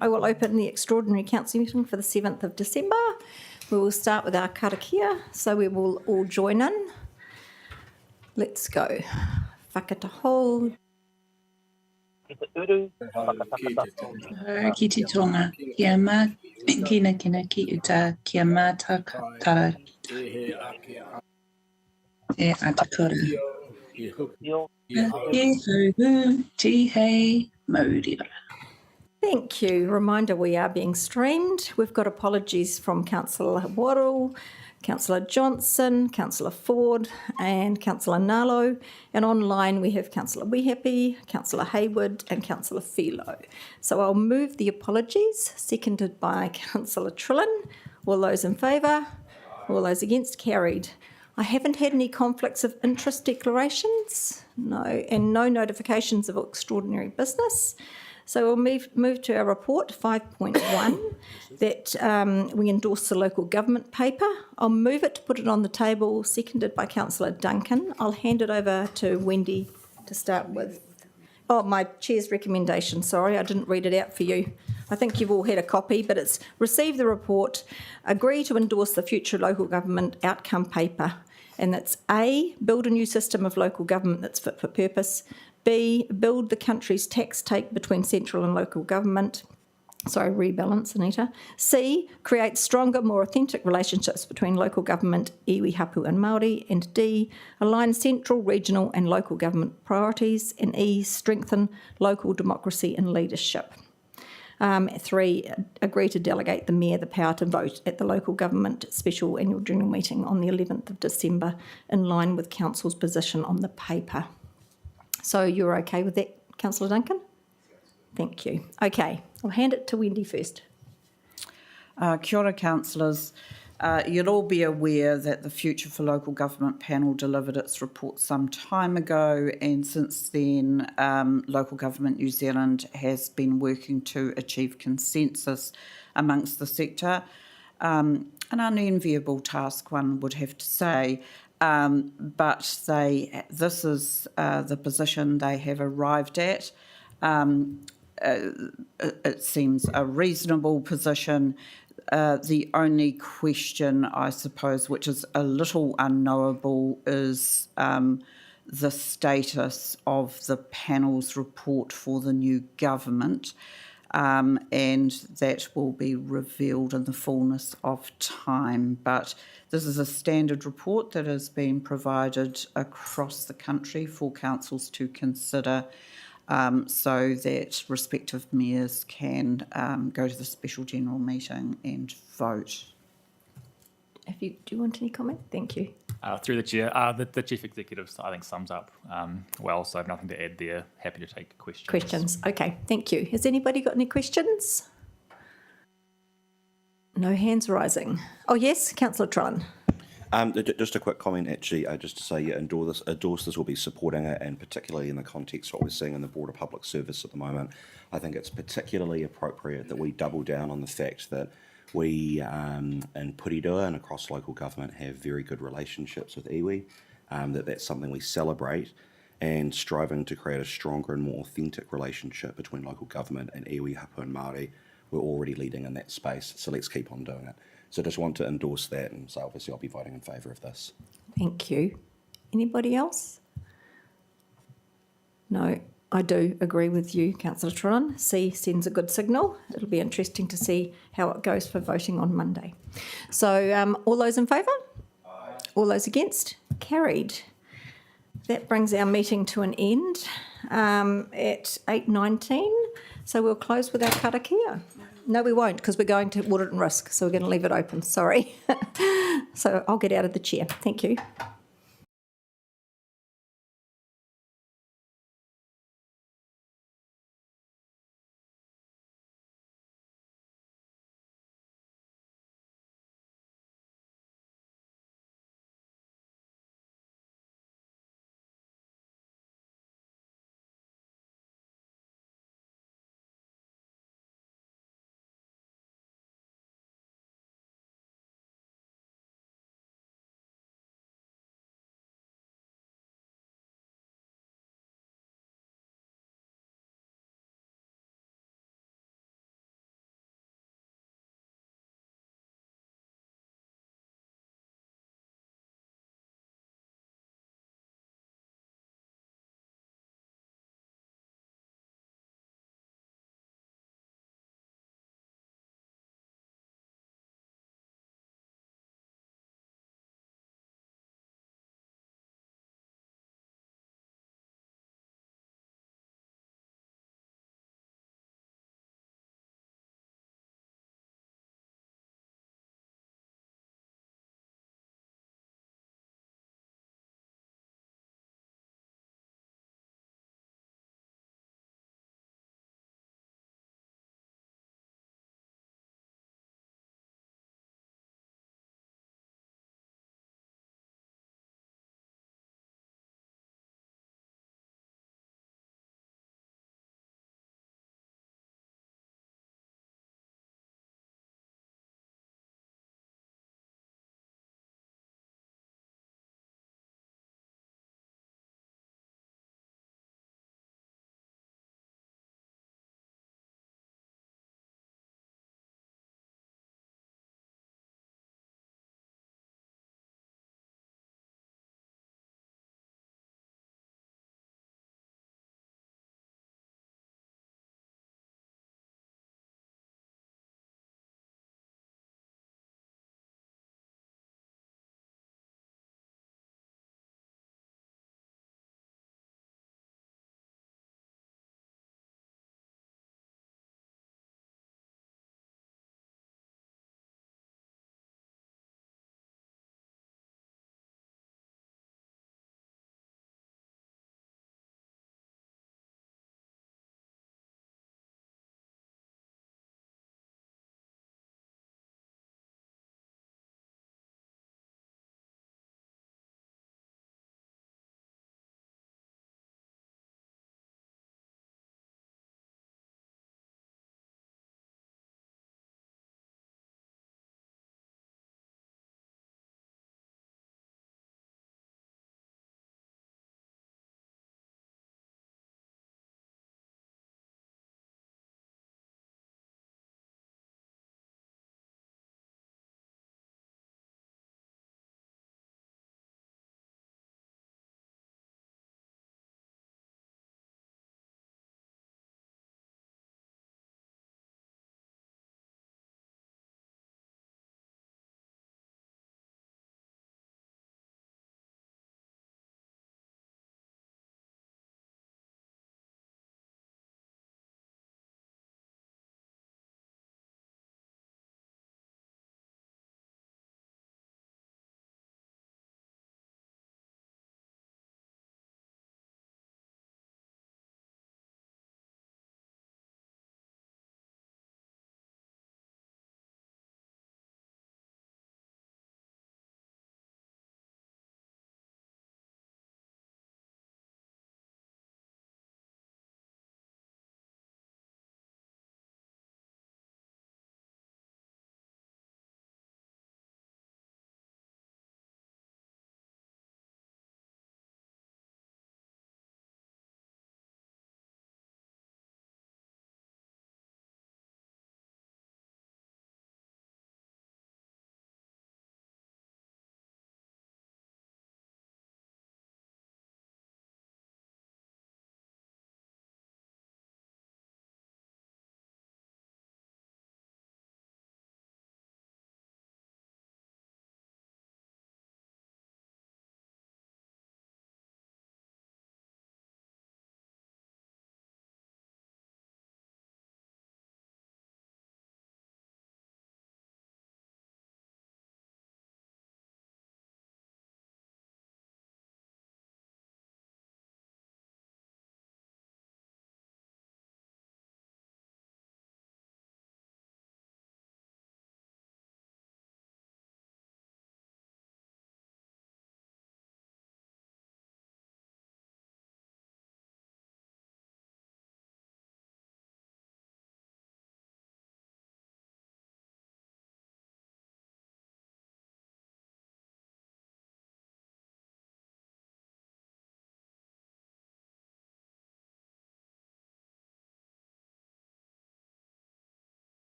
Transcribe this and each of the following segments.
I will open the extraordinary council meeting for the 7th of December. We will start with our karakia, so we will all join in. Let's go. Whakataho. Ki te tonga, kia mā, kina ki uta, kia mā tara e atakura. E hauhu, ti hei, mauriora. Thank you. Reminder, we are being streamed. We've got apologies from Councillor Waddle, Councillor Johnson, Councillor Ford and Councillor Nalo. And online we have Councillor Wehappy, Councillor Hayward and Councillor Philo. So I'll move the apologies, seconded by Councillor Trillin. All those in favour? All those against? Carried. I haven't had any conflicts of interest declarations, no, and no notifications of extraordinary business. So we'll move to our report, 5.1, that we endorse the local government paper. I'll move it to put it on the table, seconded by Councillor Duncan. I'll hand it over to Wendy to start with. Oh, my chair's recommendation, sorry, I didn't read it out for you. I think you've all had a copy, but it's receive the report, agree to endorse the future local government outcome paper, and that's A, build a new system of local government that's fit for purpose, B, build the country's tax take between central and local government. Sorry, rebalance, Anita. C, create stronger, more authentic relationships between local government, iwi, hapu and Māori. And D, align central, regional and local government priorities. And E, strengthen local democracy and leadership. 3, agree to delegate the Mayor the power to vote at the local government special annual general meeting on the 11th of December in line with Council's position on the paper. So you're okay with that, Councillor Duncan? Thank you. Okay, I'll hand it to Wendy first. Kia ora, councillors. You'll all be aware that the Future for Local Government panel delivered its report some time ago, and since then Local Government New Zealand has been working to achieve consensus amongst the sector. An unenviable task, one would have to say, but this is the position they have arrived at. It seems a reasonable position. The only question, I suppose, which is a little unknowable, is the status of the panel's report for the new government, and that will be revealed in the fullness of time. But this is a standard report that has been provided across the country for councils to consider, so that respective mayors can go to the special general meeting and vote. Do you want any comment? Thank you. Through the chair, the chief executive, I think, sums up well, so I have nothing to add there. Happy to take questions. Okay, thank you. Has anybody got any questions? No hands rising. Oh yes, Councillor Trillin. Just a quick comment, actually, just to say, endorse this, will be supporting it, and particularly in the context of what we're seeing in the Board of Public Service at the moment, I think it's particularly appropriate that we double down on the fact that we in Porirua and across local government have very good relationships with iwi, that's something we celebrate, and striving to create a stronger and more authentic relationship between local government and iwi, hapu and Māori. We're already leading in that space, so let's keep on doing it. So just want to endorse that, and so obviously I'll be voting in favour of this. Thank you. Anybody else? No, I do agree with you, Councillor Trillin. C sends a good signal. It'll be interesting to see how it goes for voting on Monday. So all those in favour? Aye. All those against? Carried. That brings our meeting to an end at 8:19. So we'll close with our karakia. No, we won't, because we're going to audit and risk, so we're going to leave it open. Sorry. So I'll get out of the chair. Thank you.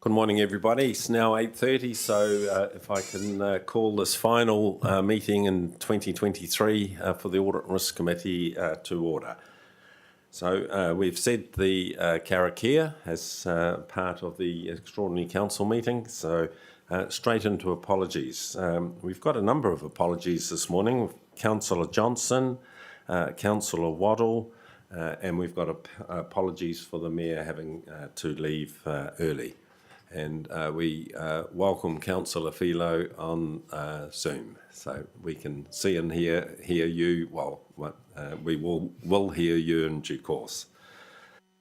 Good morning, everybody. It's now 8:30, so if I can call this final meeting in 2023 for the Audit and Risk Committee to order. So we've said the karakia as part of the extraordinary council meeting, so straight into apologies. We've got a number of apologies this morning. Councillor Johnson, Councillor Waddle, and we've got apologies for the Mayor having to leave early. And we welcome Councillor Philo on Zoom, so we can see and hear you. Well, we will hear you in due course.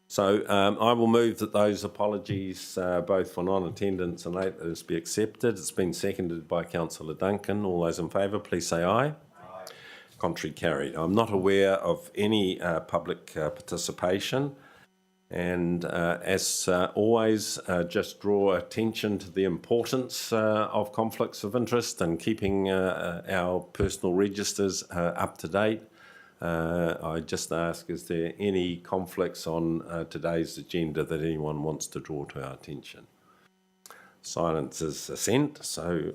So I will move that those apologies, both for non-attendance and lateness, be accepted. It's been seconded by Councillor Duncan. All those in favour, please say aye. Aye. Contrary, carried. I'm not aware of any public participation. And as always, just draw attention to the importance of conflicts of interest and keeping our personal registers up to date. I just ask, is there any conflicts on today's agenda that anyone wants to draw to our attention? Silence is assent, so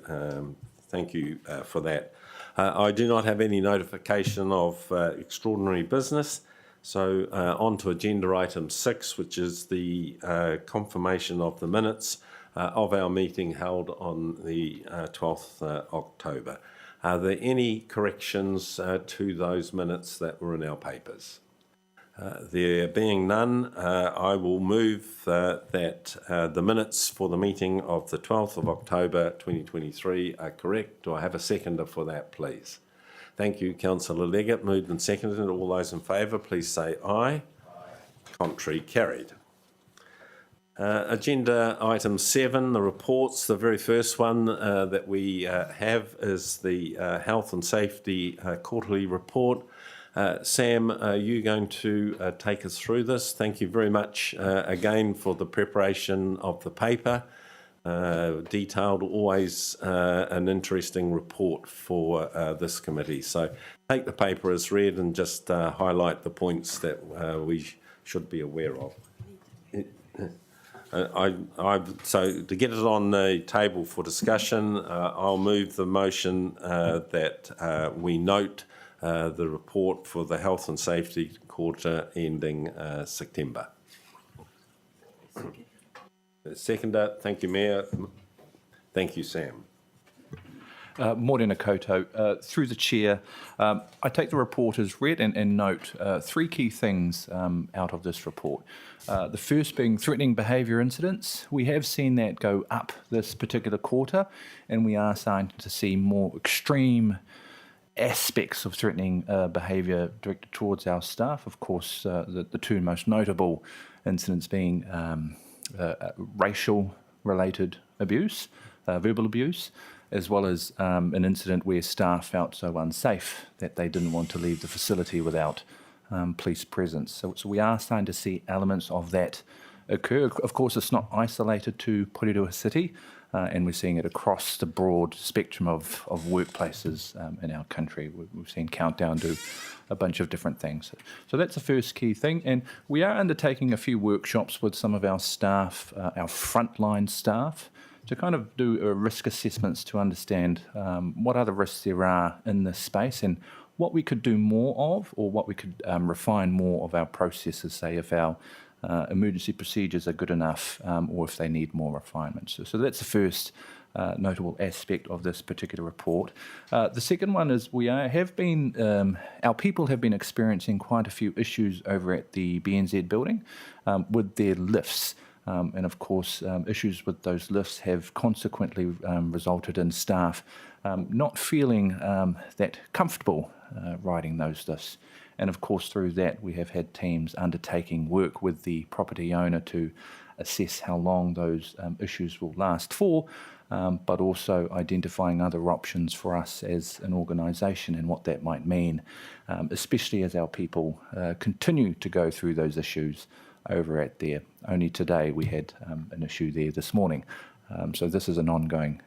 thank you for that. I do not have any notification of extraordinary business. So on to agenda item 6, which is the confirmation of the minutes of our meeting held on the 12th October. Are there any corrections to those minutes that were in our papers? There being none, I will move that the minutes for the meeting of the 12th of October 2023 are correct. Do I have a seconder for that, please? Thank you, Councillor Leggett. Moved and seconded. All those in favour, please say aye. Aye. Contrary, carried. Agenda item 7, the reports. The very first one that we have is the Health and Safety Quarterly Report. Sam, are you going to take us through this? Thank you very much again for the preparation of the paper. Detailed, always an interesting report for this committee. So take the paper as read and just highlight the points that we should be aware of. So to get it on the table for discussion, I'll move the motion that we note the report for the health and safety quarter ending September. Seconder, thank you, Mayor. Thank you, Sam. Morena Koto. Through the chair, I take the report as read and note 3 key things out of this report. The first being threatening behaviour incidents. We have seen that go up this particular quarter, and we are starting to see more extreme aspects of threatening behaviour directed towards our staff. Of course, the 2 most notable incidents being racial-related abuse, verbal abuse, as well as an incident where staff felt so unsafe that they didn't want to leave the facility without police presence. So we are starting to see elements of that occur. Of course, it's not isolated to Porirua City, and we're seeing it across the broad spectrum of workplaces in our country. We've seen countdown to a bunch of different things. So that's the first key thing. And we are undertaking a few workshops with some of our staff, our frontline staff, to kind of do risk assessments to understand what other risks there are in this space and what we could do more of, or what we could refine more of our processes, say if our emergency procedures are good enough or if they need more refinement. So that's the first notable aspect of this particular report. The second one is our people have been experiencing quite a few issues over at the BNZ building with their lifts. And of course, issues with those lifts have consequently resulted in staff not feeling that comfortable riding those lifts. And of course, through that, we have had teams undertaking work with the property owner to assess how long those issues will last for, but also identifying other options for us as an organisation and what that might mean, especially as our people continue to go through those issues over at there. Only today we had an issue there this morning So this is an ongoing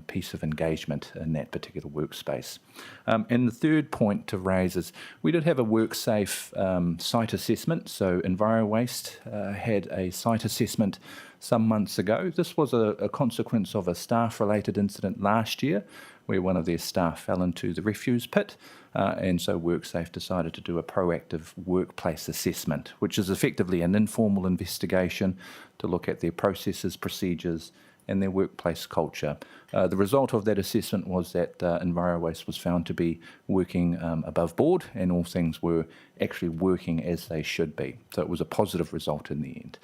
piece of engagement in that particular workspace. And the third point to raise is we did have a WorkSafe site assessment. So EnviroWaste had a site assessment some months ago. This was a consequence of a staff-related incident last year where one of their staff fell into the refuse pit. And so WorkSafe decided to do a proactive workplace assessment, which is effectively an informal investigation to look at their processes, procedures, and their workplace culture. The result of that assessment was that EnviroWaste was found to be working above board, and all things were actually working as they should be. So it was a positive result in the end.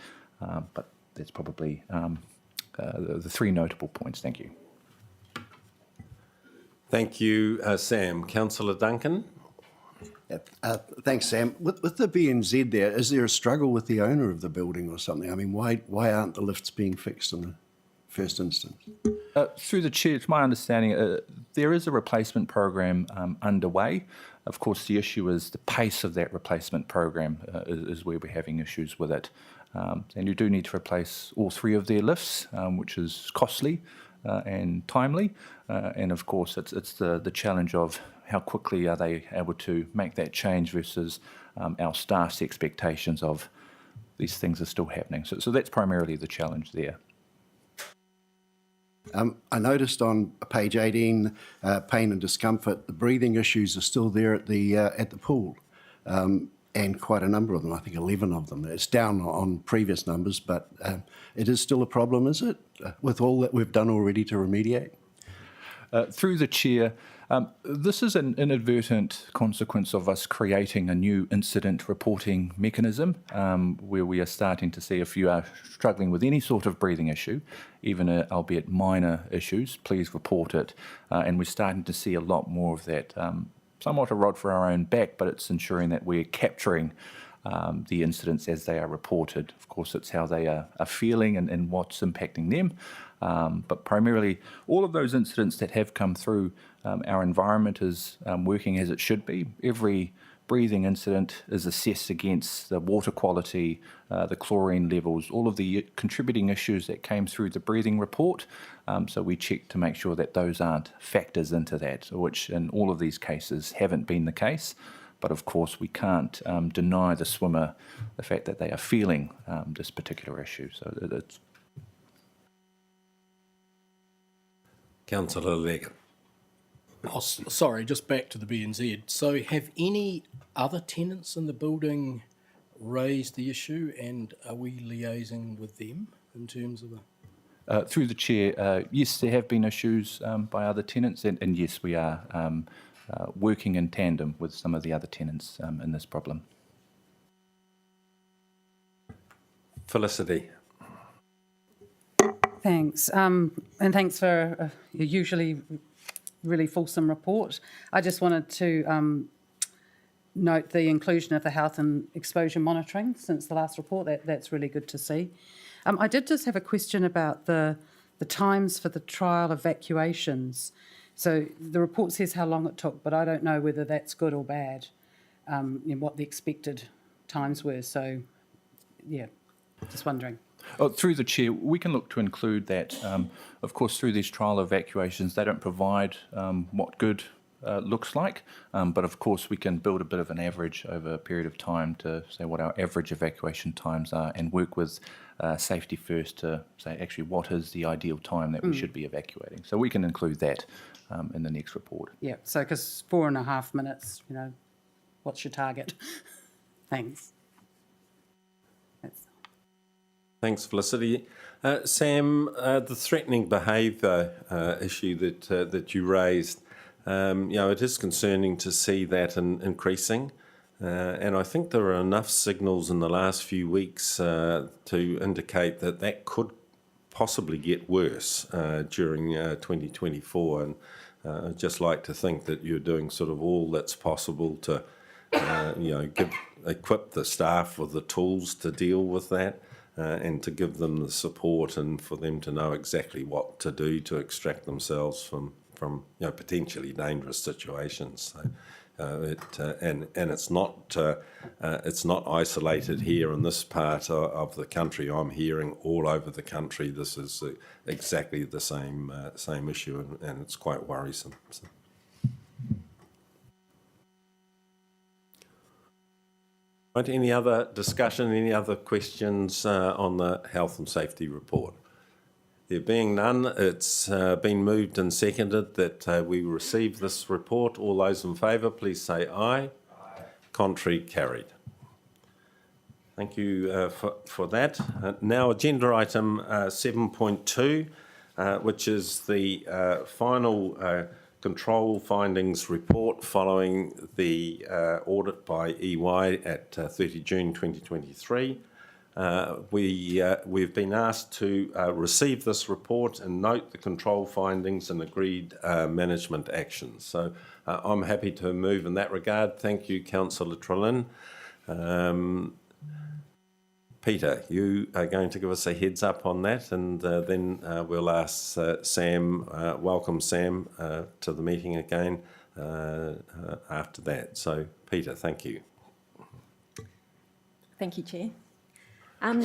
But that's probably the three notable points. Thank you. Thank you, Sam. Councillor Duncan? Thanks, Sam. With the BNZ there, is there a struggle with the owner of the building or something? I mean, why aren't the lifts being fixed in the first instance? Through the chair, it's my understanding there is a replacement program underway. Of course, the issue is the pace of that replacement program is where we're having issues with it. And you do need to replace all three of their lifts, which is costly and timely. And of course, it's the challenge of how quickly are they able to make that change versus our staff's expectations of these things are still happening. So that's primarily the challenge there. I noticed on page 18, pain and discomfort, the breathing issues are still there at the pool, and quite a number of them, I think 11 of them. It's down on previous numbers, but it is still a problem, is it, with all that we've done already to remediate? Through the chair, this is an inadvertent consequence of us creating a new incident reporting mechanism where we are starting to see if you are struggling with any sort of breathing issue, even albeit minor issues, please report it. And we're starting to see a lot more of that. Somewhat a rod for our own back, but it's ensuring that we're capturing the incidents as they are reported. Of course, it's how they are feeling and what's impacting them. But primarily, all of those incidents that have come through, our environment is working as it should be. Every breathing incident is assessed against the water quality, the chlorine levels, all of the contributing issues that came through the breathing report. So we check to make sure that those aren't factors into that, which in all of these cases haven't been the case. But of course, we can't deny the swimmer the fact that they are feeling this particular issue. So it's Councillor Leggett. Oh, sorry, just back to the BNZ. So have any other tenants in the building raised the issue, and are we liaising with them in terms of through the chair, yes, there have been issues by other tenants, and yes, we are working in tandem with some of the other tenants in this problem. Felicity. Thanks. And thanks for a usually really fulsome report. I just wanted to note the inclusion of the health and exposure monitoring since the last report. That's really good to see. I did just have a question about the times for the trial evacuations. So the report says how long it took, but I don't know whether that's good or bad, what the expected times were. So, yeah, just wondering. Oh, through the chair, we can look to include that. Of course, through these trial evacuations, they don't provide what good looks like, but of course we can build a bit of an average over a period of time to say what our average evacuation times are and work with Safety First to say actually what is the ideal time that we should be evacuating. So we can include that in the next report. Yeah, so because 4.5 minutes, what's your target? Thanks. Thanks, Felicity. Sam, the threatening behaviour issue that you raised, it is concerning to see that increasing. And I think there are enough signals in the last few weeks to indicate that could possibly get worse during 2024. And I'd just like to think that you're doing sort of all that's possible to, equip the staff with the tools to deal with that. And to give them the support and for them to know exactly what to do to extract themselves from potentially dangerous situations. So And it's not isolated here in this part of the country. I'm hearing all over the country this is exactly the same issue, and it's quite worrisome. So. Right, any other discussion, any other questions on the health and safety report? There being none, it's been moved and seconded that we receive this report. All those in favour, please say aye. Aye. Contrary, carried. Thank you for that. Now, agenda item 7.2, which is the final control findings report following the audit by EY at 30 June 2023. We've been asked to receive this report and note the control findings and agreed management actions. So I'm happy to move in that regard. Thank you, Councillor Trelin. Peter, you are going to give us a heads up on that, and then we'll ask Sam, welcome Sam to the meeting again after that. So, Peter, thank you. Thank you, Chair.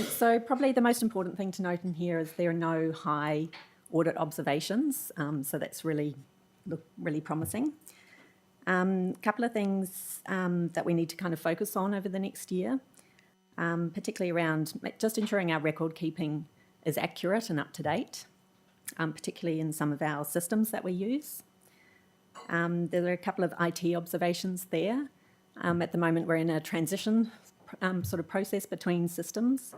So probably the most important thing to note in here is there are no high audit observations, so that's really promising. Couple of things that we need to kind of focus on over the next year. Particularly around just ensuring our record keeping is accurate and up to date, particularly in some of our systems that we use. There are a couple of IT observations there. At the moment, we're in a transition sort of process between systems.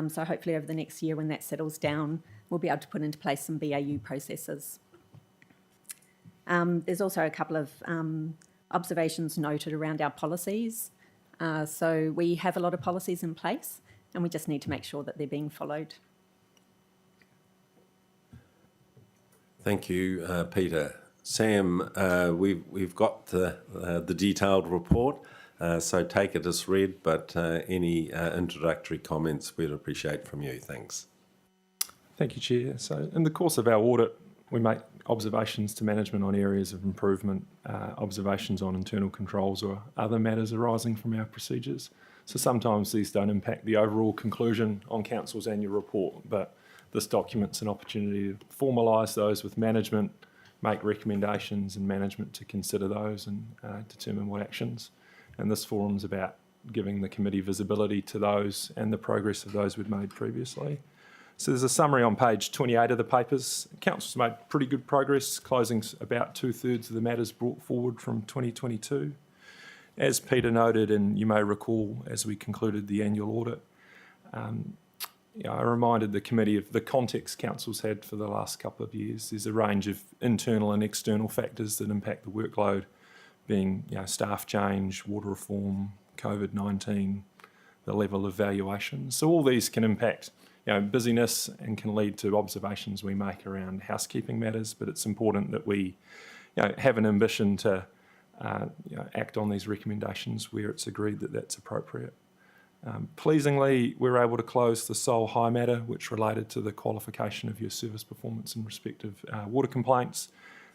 So hopefully over the next year when that settles down, we'll be able to put into place some BAU processes. There's also a couple of observations noted around our policies. So we have a lot of policies in place and we just need to make sure that they're being followed. Thank you, Peter. Sam, we've got the detailed report, so take it as read, but any introductory comments we'd appreciate from you. Thanks. Thank you, Chair. So in the course of our audit, we make observations to management on areas of improvement, observations on internal controls or other matters arising from our procedures. So sometimes these don't impact the overall conclusion on Council's annual report, but this document's an opportunity to formalise those with management, make recommendations and management to consider those and determine what actions. And this forum's about giving the committee visibility to those and the progress of those we'd made previously. So there's a summary on page 28 of the papers. Council's made pretty good progress, closing about 2/3 of the matters brought forward from 2022. As Peter noted, and you may recall as we concluded the annual audit, I reminded the committee of the context Council's had for the last couple of years. There's a range of internal and external factors that impact the workload, being staff change, water reform, COVID-19, the level of valuations. So all these can impact busyness and can lead to observations we make around housekeeping matters, but it's important that we have an ambition to act on these recommendations where it's agreed that that's appropriate. Pleasingly, we were able to close the sole high matter, which related to the qualification of your service performance in respect of water complaints.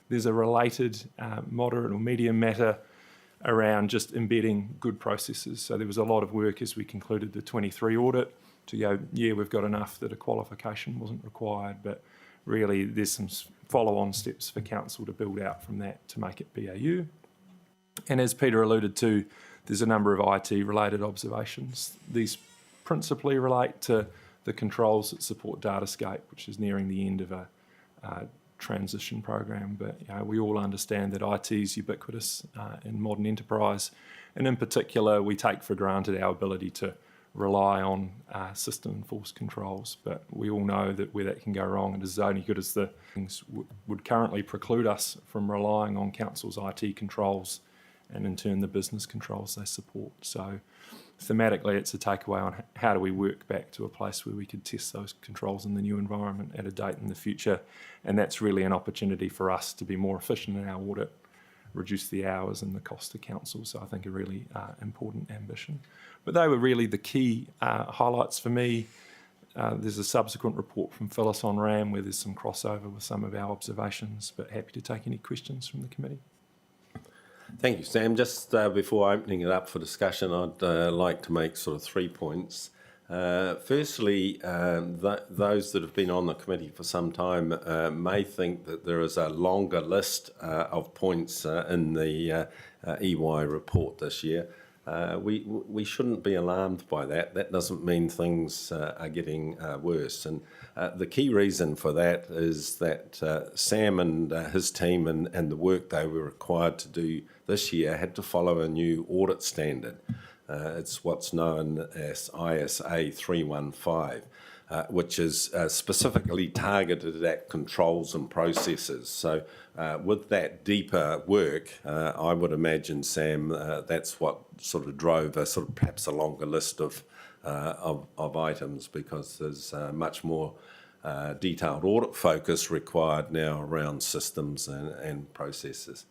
There's a related moderate or medium matter around just embedding good processes. So there was a lot of work as we concluded the 23 audit to go, we've got enough that a qualification wasn't required, but really there's some follow-on steps for Council to build out from that to make it BAU. And as Peter alluded to, there's a number of IT-related observations. These principally relate to the controls that support Datascape, which is nearing the end of a transition program. But we all understand that IT is ubiquitous in modern enterprise, and in particular, we take for granted our ability to rely on system-enforced controls, but we all know that where that can go wrong, it is only good as the things would currently preclude us from relying on Council's IT controls and in turn the business controls they support. So thematically it's a takeaway on how do we work back to a place where we could test those controls in the new environment at a date in the future, and that's really an opportunity for us to be more efficient in our audit, reduce the hours and the cost to Council. So I think a really important ambition. But they were really the key highlights for me. There's a subsequent report from Phyllis on RAM where there's some crossover with some of our observations, but happy to take any questions from the committee. Thank you, Sam. Just before opening it up for discussion, I'd like to make sort of 3 points. Firstly, those that have been on the committee for some time may think that there is a longer list of points in the EY report this year. We shouldn't be alarmed by that. That doesn't mean things are getting worse. And the key reason for that is that Sam and his team and the work they were required to do this year had to follow a new audit standard. It's what's known as ISA 315, which is specifically targeted at controls and processes. So with that deeper work, I would imagine, Sam, that's what sort of drove a sort of perhaps a longer list of items, because there's much more detailed audit focus required now around systems and processes.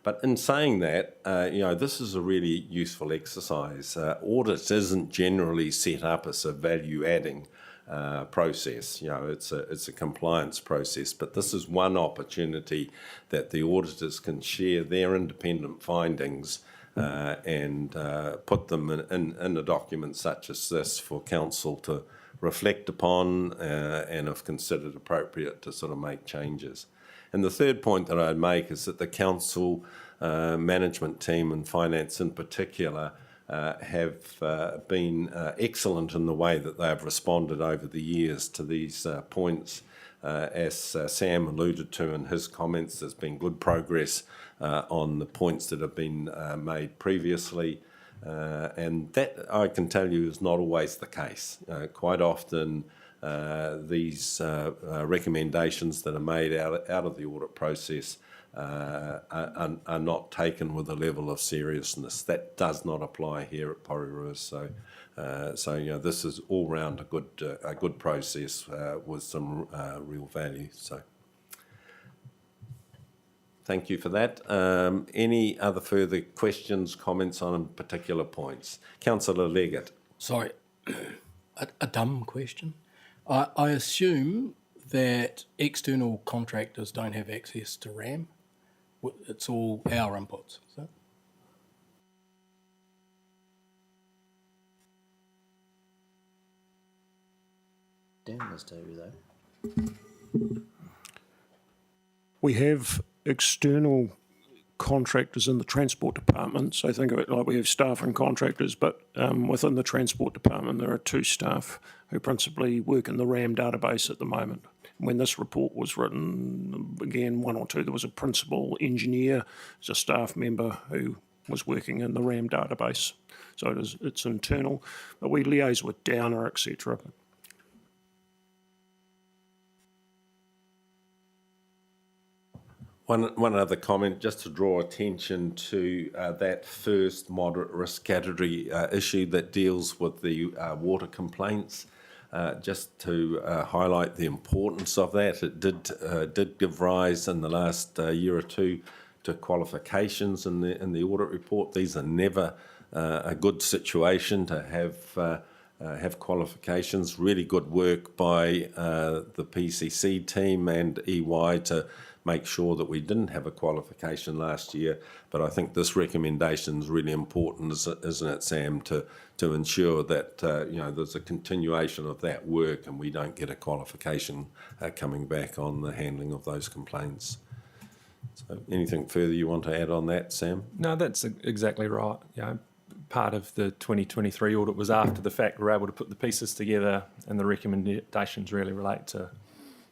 But in saying that, this is a really useful exercise. Audit isn't generally set up as a value-adding process. It's a compliance process, but this is one opportunity that the auditors can share their independent findings and put them in a document such as this for council to reflect upon and, if considered appropriate, to sort of make changes. And the third point that I'd make is that the council management team and finance in particular have been excellent in the way that they have responded over the years to these points. As Sam alluded to in his comments, there's been good progress on the points that have been made previously. And that, I can tell you, is not always the case. Quite often, these recommendations that are made out of the audit process are not taken with a level of seriousness. That does not apply here at Porirua. So this is all round a good process with some real value. So thank you for that. Any other further questions, comments on particular points? Councillor Leggett. Sorry, a dumb question. I assume that external contractors don't have access to RAM. It's all our inputs, is it? Down this table, though. We have external contractors in the transport department, so think of it like we have staff and contractors, but within the transport department there are 2 staff who principally work in the RAM database at the moment. When this report was written, again, 1 or 2, there was a principal engineer, as a staff member who was working in the RAM database. So it's internal, but we liaise with Downer, etc. One other comment, just to draw attention to that first moderate risk category issue that deals with the water complaints. Just to highlight the importance of that, it did give rise in the last year or two to qualifications in the audit report. These are never a good situation to have qualifications. Really good work by the PCC team and EY to make sure that we didn't have a qualification last year. But I think this recommendation is really important, isn't it, Sam, to ensure that there's a continuation of that work and we don't get a qualification coming back on the handling of those complaints. So anything further you want to add on that, Sam? No, that's exactly right. Part of the 2023 audit was after the fact. We're able to put the pieces together, and the recommendations really relate to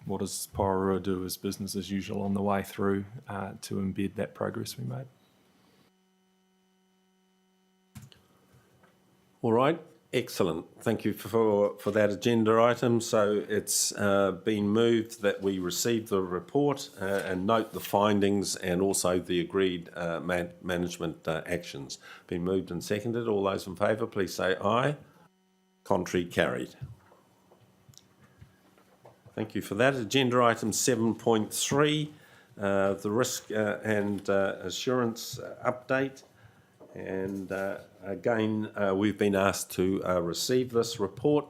what does Porirua do as business as usual on the way through to embed that progress we made. All right, excellent. Thank you for that agenda item. So it's been moved that we receive the report and note the findings and also the agreed management actions. Been moved and seconded. All those in favour, please say aye. Contrary, carried. Thank you for that. Agenda item 7.3, the risk and assurance update. And again, we've been asked to receive this report.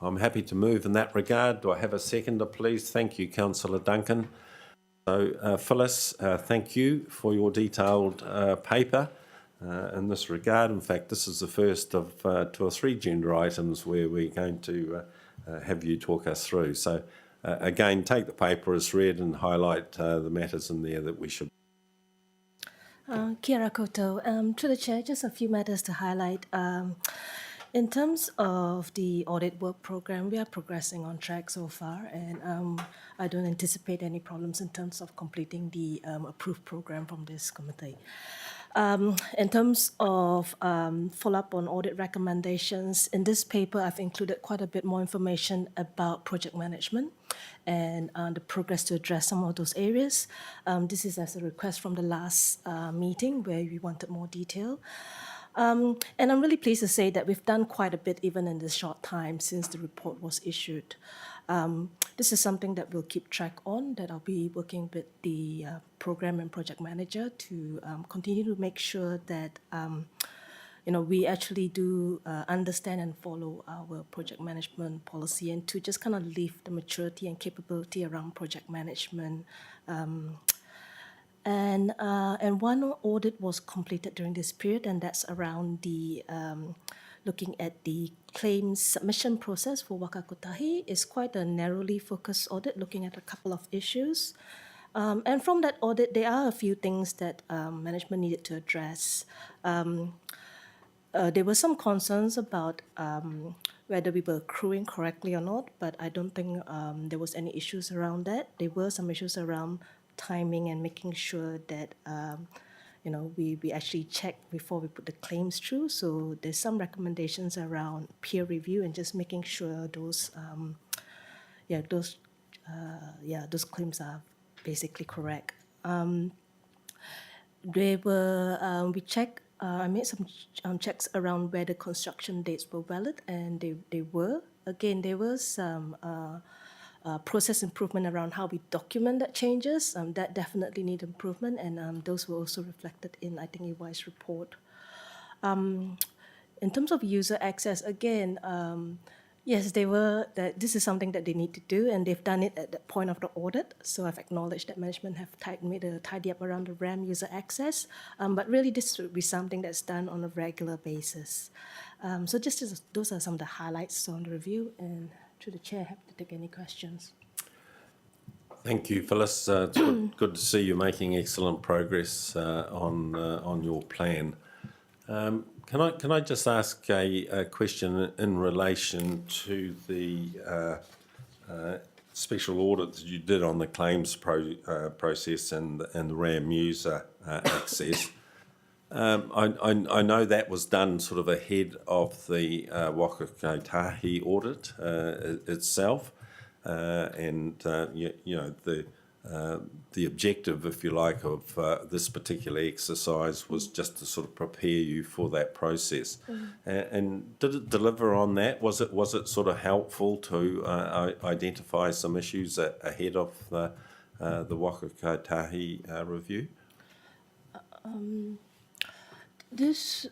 I'm happy to move in that regard. Do I have a seconder, please? Thank you, Councillor Duncan. So, Phyllis, thank you for your detailed paper in this regard. In fact, this is the first of 2 or 3 agenda items where we're going to have you talk us through. So, again, take the paper as read and highlight the matters in there that we should. Kia ora koutou. To the Chair, just a few matters to highlight. In terms of the audit work program, we are progressing on track so far, and I don't anticipate any problems in terms of completing the approved program from this committee. In terms of follow-up on audit recommendations, in this paper, I've included quite a bit more information about project management and the progress to address some of those areas. This is as a request from the last meeting where we wanted more detail. And I'm really pleased to say that we've done quite a bit even in this short time since the report was issued. This is something that we'll keep track on, that I'll be working with the program and project manager to continue to make sure that we actually do understand and follow our project management policy, and to just kind of leave the maturity and capability around project management. And one audit was completed during this period, and that's around the looking at the claims submission process for Waka Kotahi. It's quite a narrowly focused audit, looking at a couple of issues. And from that audit, there are a few things that management needed to address. There were some concerns about whether we were accruing correctly or not, but I don't think there was any issues around that. There were some issues around timing and making sure that we actually check before we put the claims through. So there's some recommendations around peer review and just making sure those claims are basically correct. I made some checks around whether construction dates were valid, and they were. Again, there was some process improvement around how we document that changes. That definitely need improvement, and those were also reflected in, I think, EY's report. In terms of user access, again, yes, this is something that they need to do, and they've done it at the point of the audit. So I've acknowledged that management have made a tidy up around the RAM user access, but really this should be something that's done on a regular basis. So those are some of the highlights on the review, and to the Chair, happy to take any questions. Thank you, Phyllis. It's good to see you making excellent progress on your plan. Can I just ask a question in relation to the special audit that you did on the claims process and the RAM user access? I know that was done sort of ahead of the Waka Kotahi audit itself, and the objective, if you like, of this particular exercise was just to sort of prepare you for that process. And did it deliver on that? Was it sort of helpful to identify some issues ahead of the Waka Kotahi review? This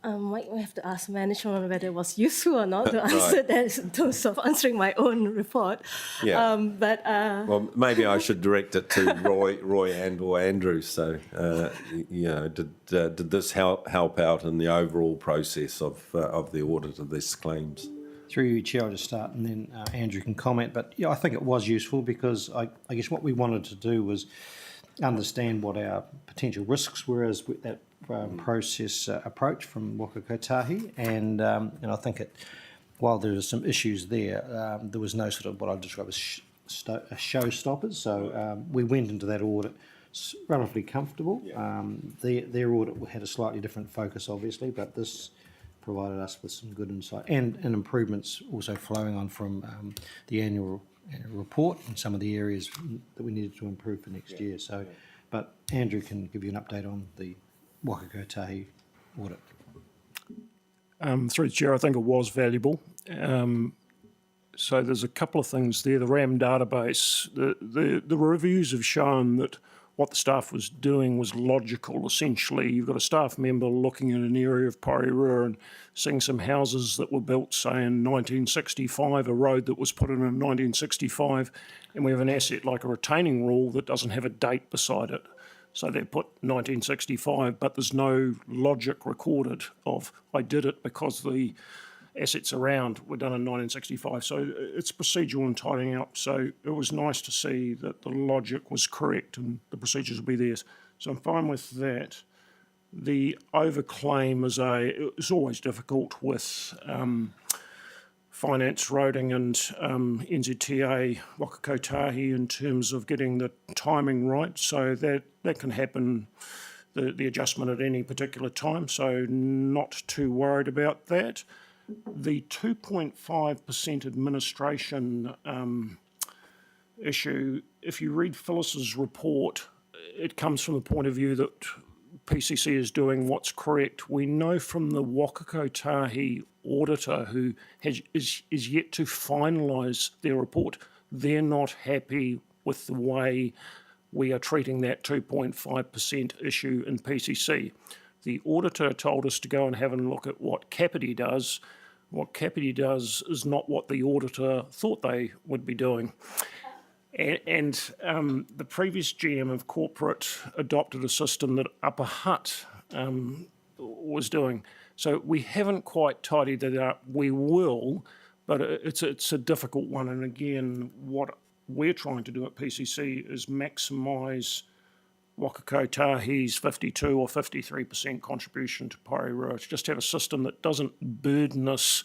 might have to ask management whether it was useful or not to answer that in terms of answering my own report. Yeah. Well, maybe I should direct it to Roy and or Andrew. So, did this help out in the overall process of the audit of these claims? Through you, Chair, I'll just start, and then Andrew can comment. But yeah, I think it was useful because I guess what we wanted to do was understand what our potential risks were as that process approach from Waka Kotahi, and I think while there are some issues there, there was no sort of what I describe as showstoppers. So we went into that audit relatively comfortable. Their audit had a slightly different focus, obviously, but this provided us with some good insight and improvements also flowing on from the annual report and some of the areas that we needed to improve for next year. So, but Andrew can give you an update on the Waka Kotahi audit. Through the Chair, I think it was valuable. So there's a couple of things there. The RAM database, the reviews have shown that what the staff was doing was logical, essentially. You've got a staff member looking at an area of Porirua and seeing some houses that were built, say, in 1965, a road that was put in 1965, and we have an asset like a retaining wall that doesn't have a date beside it. So they put 1965, but there's no logic recorded of, I did it because the assets around were done in 1965. So it's procedural and tidying up. So it was nice to see that the logic was correct and the procedures will be there. So I'm fine with that. The overclaim is always difficult with finance, roading and NZTA waka kotahi in terms of getting the timing right. So that can happen, the adjustment at any particular time. So not too worried about that. The 2.5% administration issue, if you read Phyllis's report, it comes from the point of view that PCC is doing what's correct. We know from the Waka Kotahi auditor who is yet to finalise their report, they're not happy with the way we are treating that 2.5% issue in PCC. The auditor told us to go and have a look at what Capity does. What Capity does is not what the auditor thought they would be doing. And the previous GM of corporate adopted a system that Upper Hutt was doing. So we haven't quite tidied that up. We will, but it's a difficult one. And again, what we're trying to do at PCC is maximise Waka Kotahi's 52 or 53% contribution to Porirua. To just have a system that doesn't burden us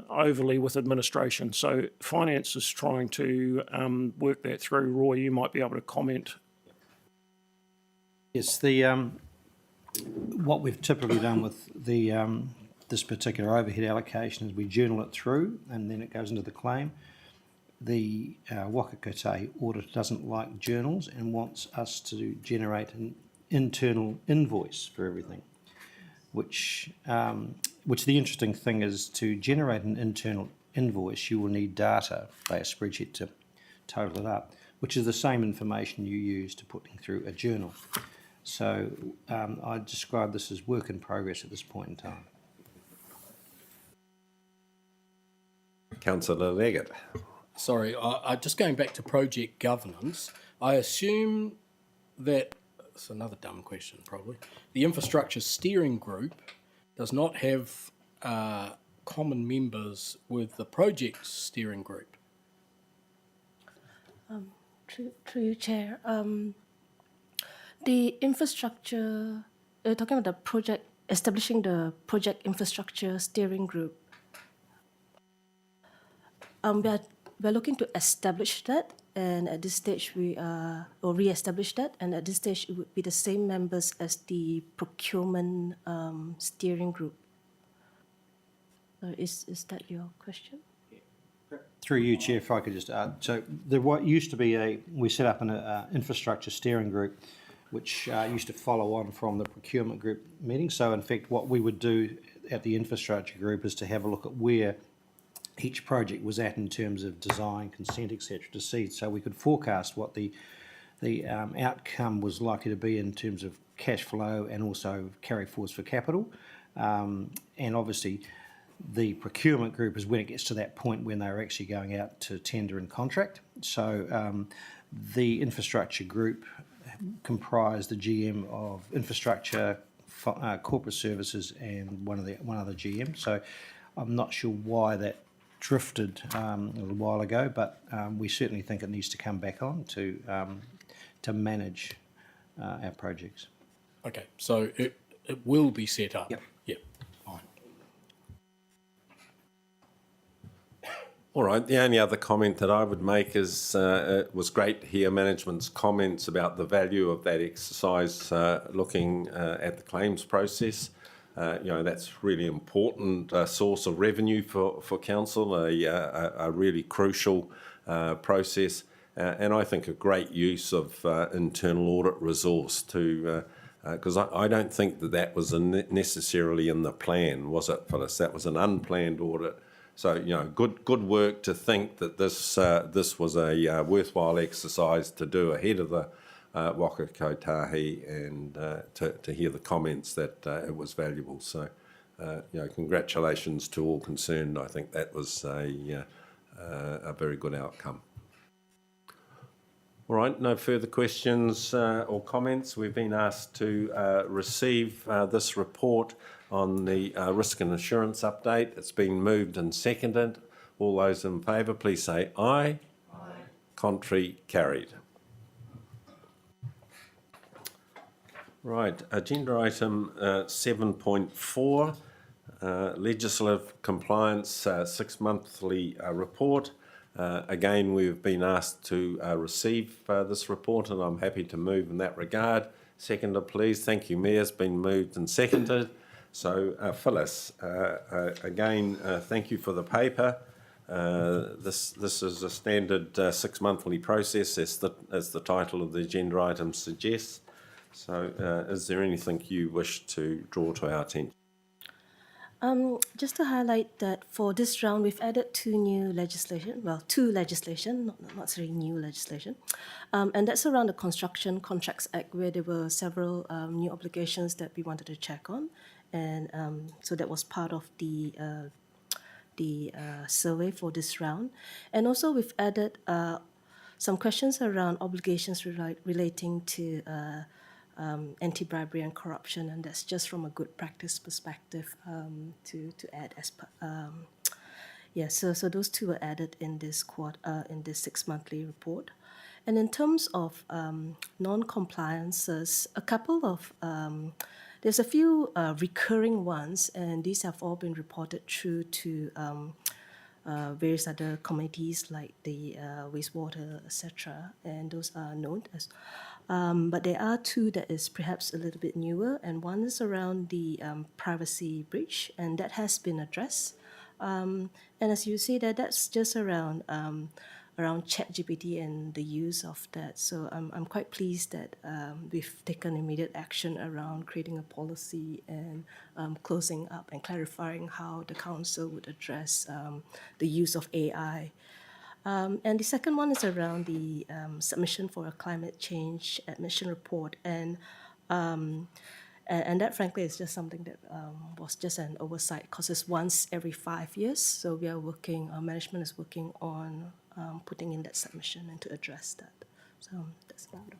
overly with administration. So finance is trying to work that through. Roy, you might be able to comment. Yes, what we've typically done with this particular overhead allocation is we journal it through and then it goes into the claim. The Waka Kotahi audit doesn't like journals and wants us to generate an internal invoice for everything, which the interesting thing is to generate an internal invoice, you will need data by a spreadsheet to total it up, which is the same information you use to putting through a journal. So I describe this as work in progress at this point in time. Councillor Leggett. Sorry, just going back to project governance, I assume that, it's another dumb question probably, the infrastructure steering group does not have common members with the project steering group. Through you, Chair. The infrastructure, talking about the project, establishing the project infrastructure steering group. We're looking to establish that, and at this stage or re-establish that, and at this stage it would be the same members as the procurement steering group. Is that your question? Through you, Chair, if I could just add. So what used to be we set up an infrastructure steering group, which used to follow on from the procurement group meeting. So in fact, what we would do at the infrastructure group is to have a look at where each project was at in terms of design, consent, etc., to see, so we could forecast what the outcome was likely to be in terms of cash flow and also carry forwards for capital. And obviously, the procurement group is when it gets to that point when they're actually going out to tender and contract. So the infrastructure group comprised the GM of infrastructure, corporate services, and one other GM. So I'm not sure why that drifted a little while ago, but we certainly think it needs to come back on to manage our projects. Okay, so it will be set up. Yep. Yep. Fine. All right, the only other comment that I would make is it was great to hear management's comments about the value of that exercise looking at the claims process. That's really important source of revenue for council, a really crucial process, and I think a great use of internal audit resource to, because I don't think that was necessarily in the plan, was it, Phyllis? That was an unplanned audit. So good work to think that this was a worthwhile exercise to do ahead of waka kotahi and to hear the comments that it was valuable. So, congratulations to all concerned. I think that was a very good outcome. All right, no further questions or comments. We've been asked to receive this report on the risk and assurance update. It's been moved and seconded. All those in favour, please say aye. Aye. Contrary, carried. Right, agenda item 7.4, legislative compliance 6-monthly report. Again, we've been asked to receive this report, and I'm happy to move in that regard. Seconder, please. Thank you, Mayor. It's been moved and seconded. So, Phyllis, again, thank you for the paper. This is a standard 6-monthly process, as the title of the agenda item suggests. So, is there anything you wish to draw to our attention? Just to highlight that for this round, we've added two legislation, not necessarily new legislation. And that's around the Construction Contracts Act, where there were several new obligations that we wanted to check on. And so that was part of the survey for this round. And also we've added some questions around obligations relating to anti-bribery and corruption, and that's just from a good practice perspective to add as so those two were added in this 6-monthly report. And in terms of non-compliances, a couple of there's a few recurring ones, and these have all been reported through to various other committees like the wastewater, etc., and those are known as. But there are two that is perhaps a little bit newer, and one is around the privacy breach, and that has been addressed. And as you see that's just around ChatGPT and the use of that. So I'm quite pleased that we've taken immediate action around creating a policy and closing up and clarifying how the council would address the use of AI. And the second one is around the submission for a climate change admission report, and that frankly is just something that was just an oversight because it's once every 5 years. So we are working, our management is working on putting in that submission and to address that. So that's about it.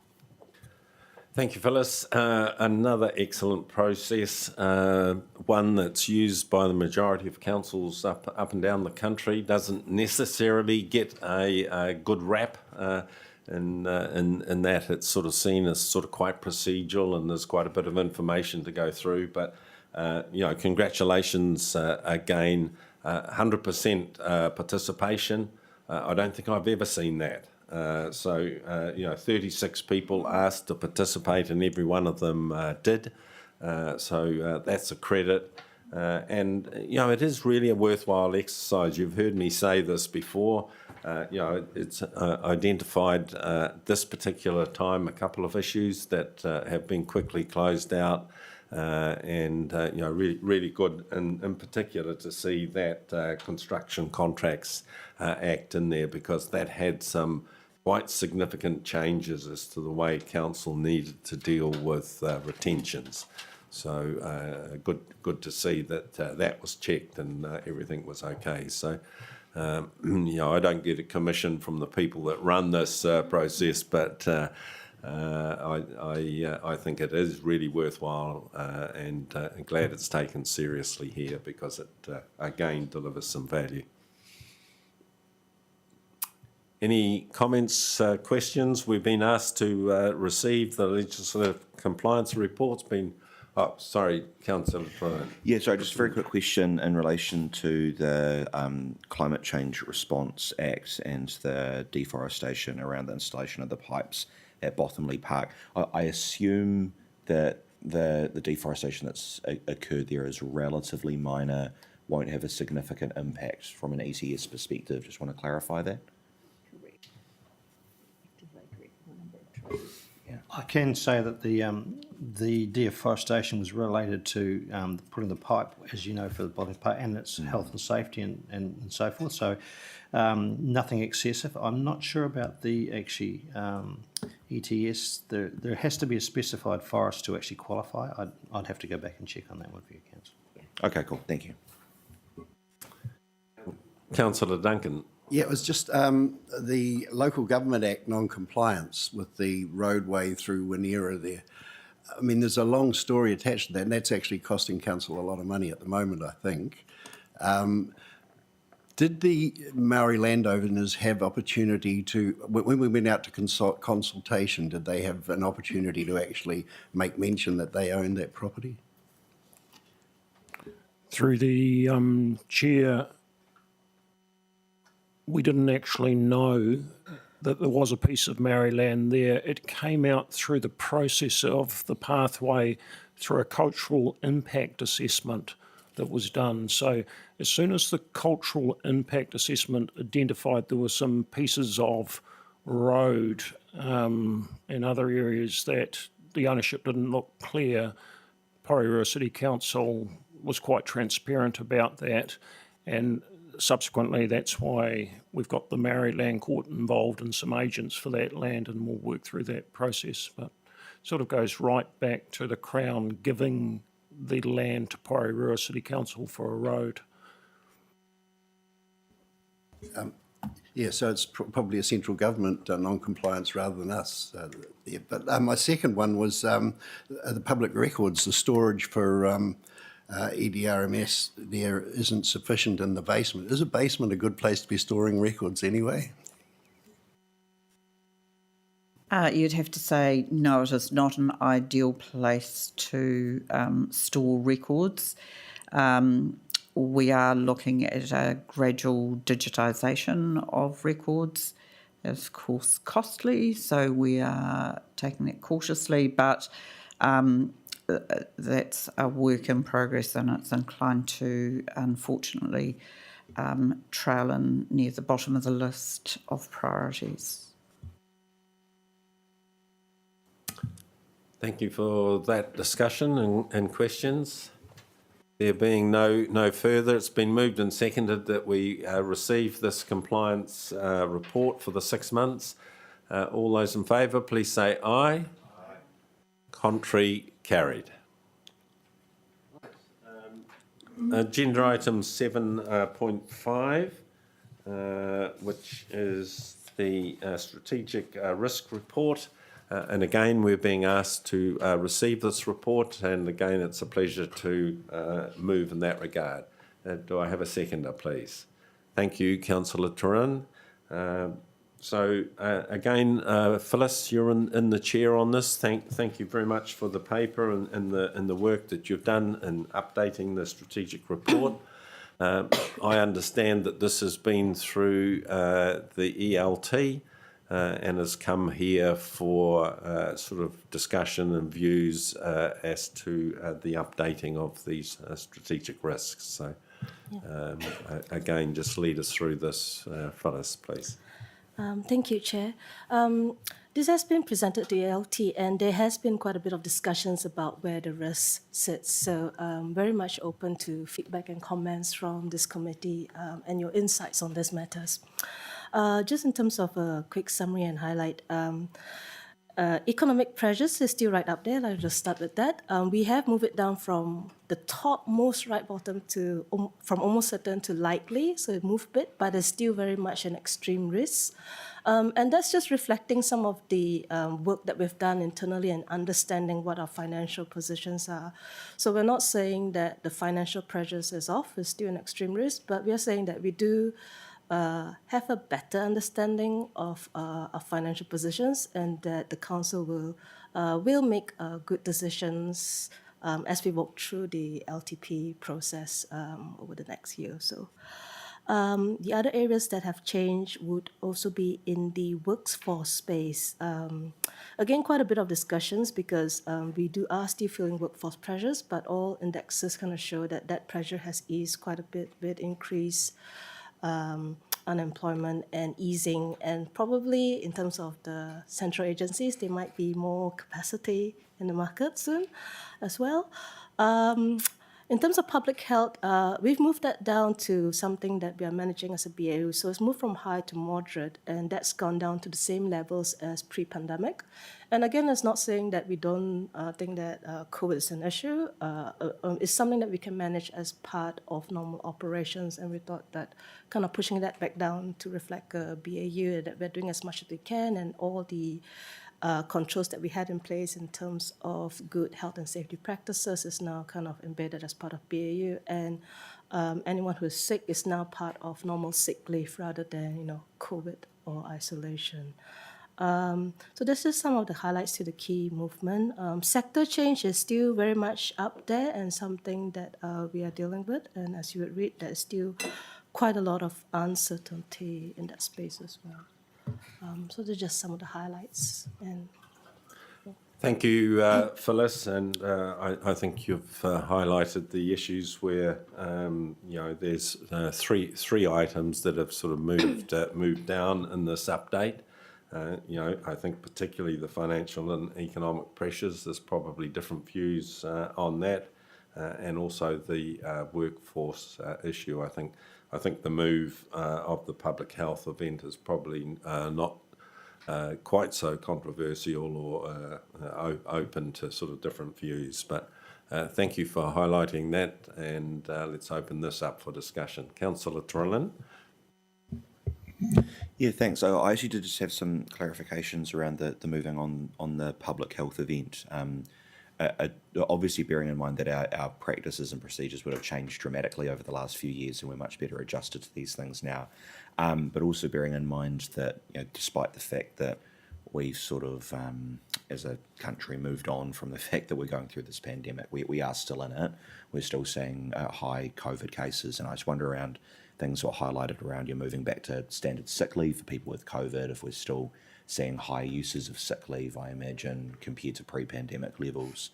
Thank you, Phyllis. Another excellent process, one that's used by the majority of councils up and down the country. Doesn't necessarily get a good rap in that it's sort of seen as sort of quite procedural, and there's quite a bit of information to go through. But congratulations again, 100% participation. I don't think I've ever seen that. 36 people asked to participate, and every one of them did. So that's a credit. And it is really a worthwhile exercise. You've heard me say this before. It's identified this particular time a couple of issues that have been quickly closed out. Really, really good, in particular, to see that Construction Contracts Act in there, because that had some quite significant changes as to the way council needed to deal with retentions. So good to see that that was checked and everything was okay. So I don't get a commission from the people that run this process, but I think it is really worthwhile, and glad it's taken seriously here, because it again delivers some value. Any comments, questions? We've been asked to receive the legislative compliance reports. Sorry, Councillor Bryant. Yeah, sorry, just a very quick question in relation to the Climate Change Response Act and the deforestation around the installation of the pipes at Bothamley Park. I assume that the deforestation that's occurred there is relatively minor, won't have a significant impact from an ETS perspective. Just want to clarify that. I can say that the deforestation was related to putting the pipe, as you know, for the bottom part, and its health and safety and so forth. So nothing excessive. I'm not sure about the actually ETS. There has to be a specified forest to actually qualify. I'd have to go back and check on that one for you, Councillor. Okay, cool. Thank you. Councillor Duncan. Yeah, it was just the Local Government Act non-compliance with the roadway through Winnera there. I mean, there's a long story attached to that, and that's actually costing council a lot of money at the moment, I think. Did the Maori landowners have opportunity to, when we went out to consultation, did they have an opportunity to actually make mention that they own that property? Through the chair, we didn't actually know that there was a piece of Maori land there. It came out through the process of the pathway through a cultural impact assessment that was done. So as soon as the cultural impact assessment identified there were some pieces of road and other areas that the ownership didn't look clear, Porirua City Council was quite transparent about that, and subsequently that's why we've got the Maori Land Court involved and some agents for that land, and we'll work through that process. But it sort of goes right back to the Crown giving the land to Porirua City Council for a road. Yeah, so it's probably a central government non-compliance rather than us. Yeah. But my second one was the public records, the storage for EDRMS there isn't sufficient in the basement. Is a basement a good place to be storing records anyway? You'd have to say no, it is not an ideal place to store records. We are looking at a gradual digitisation of records. It's of course costly, so we are taking that cautiously, but that's a work in progress, and it's inclined to, unfortunately, trail in near the bottom of the list of priorities. Thank you for that discussion and questions. There being no further, it's been moved and seconded that we receive this compliance report for the 6 months. All those in favour, please say aye. Aye. Contrary, carried. Agenda item 7.5, which is the strategic risk report. And again, we're being asked to receive this report, and again, it's a pleasure to move in that regard. Do I have a seconder, please? Thank you, Councillor Turan. So again, Phyllis, you're in the chair on this. Thank you very much for the paper and the work that you've done in updating the strategic report. I understand that this has been through the ELT. And has come here for sort of discussion and views as to the updating of these strategic risks. So, again, just lead us through this, Phyllis, please. Thank you, Chair. This has been presented to ELT, and there has been quite a bit of discussions about where the risk sits. So very much open to feedback and comments from this committee and your insights on these matters. Just in terms of a quick summary and highlight, economic pressures is still right up there. I'll just start with that. We have moved it down from the top most right bottom to from almost certain to likely, so it moved a bit, but it's still very much an extreme risk. And that's just reflecting some of the work that we've done internally and understanding what our financial positions are. So we're not saying that the financial pressures is off, it's still an extreme risk, but we are saying that we do have a better understanding of our financial positions, and that the council will make good decisions as we walk through the LTP process over the next year or so. The other areas that have changed would also be in the workforce space. Again, quite a bit of discussions because we are still feeling workforce pressures, but all indexes kind of show that that pressure has eased quite a bit with increased unemployment and easing, and probably in terms of the central agencies, there might be more capacity in the market soon as well. In terms of public health, we've moved that down to something that we are managing as a BAU. So it's moved from high to moderate, and that's gone down to the same levels as pre-pandemic. And again, it's not saying that we don't think that COVID is an issue. It's something that we can manage as part of normal operations, and we thought that kind of pushing that back down to reflect BAU, that we're doing as much as we can, and all the controls that we had in place in terms of good health and safety practices is now kind of embedded as part of BAU, and anyone who is sick is now part of normal sick leave rather than COVID or isolation. So this is some of the highlights to the key movement. Sector change is still very much up there and something that we are dealing with, and as you would read, there's still quite a lot of uncertainty in that space as well. So they're just some of the highlights. And Thank you, Phyllis, and I think you've highlighted the issues where there's three items that have sort of moved down in this update. I think particularly the financial and economic pressures. There's probably different views on that, and also the workforce issue. I think the move of the public health event is probably not quite so controversial or open to sort of different views. But thank you for highlighting that, and let's open this up for discussion. Councillor Trillin. Yeah, thanks. So I actually did just have some clarifications around the moving on the public health event. Obviously bearing in mind that our practices and procedures would have changed dramatically over the last few years, and we're much better adjusted to these things now. But also bearing in mind that despite the fact that we've sort of, as a country, moved on from the fact that we're going through this pandemic, we are still in it. We're still seeing high COVID cases, and I just wonder around things that were highlighted around moving back to standard sick leave for people with COVID, if we're still seeing high uses of sick leave, I imagine, compared to pre-pandemic levels.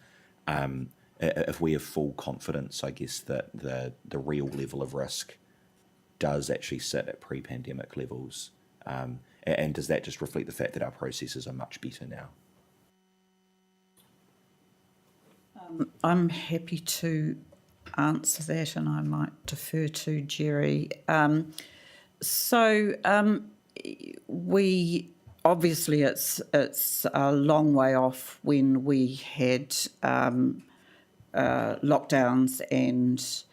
If we have full confidence, I guess, that the real level of risk does actually sit at pre-pandemic levels, and does that just reflect the fact that our processes are much better now? I'm happy to answer that, and I might defer to Jerry. We obviously it's a long way off when we had lockdowns and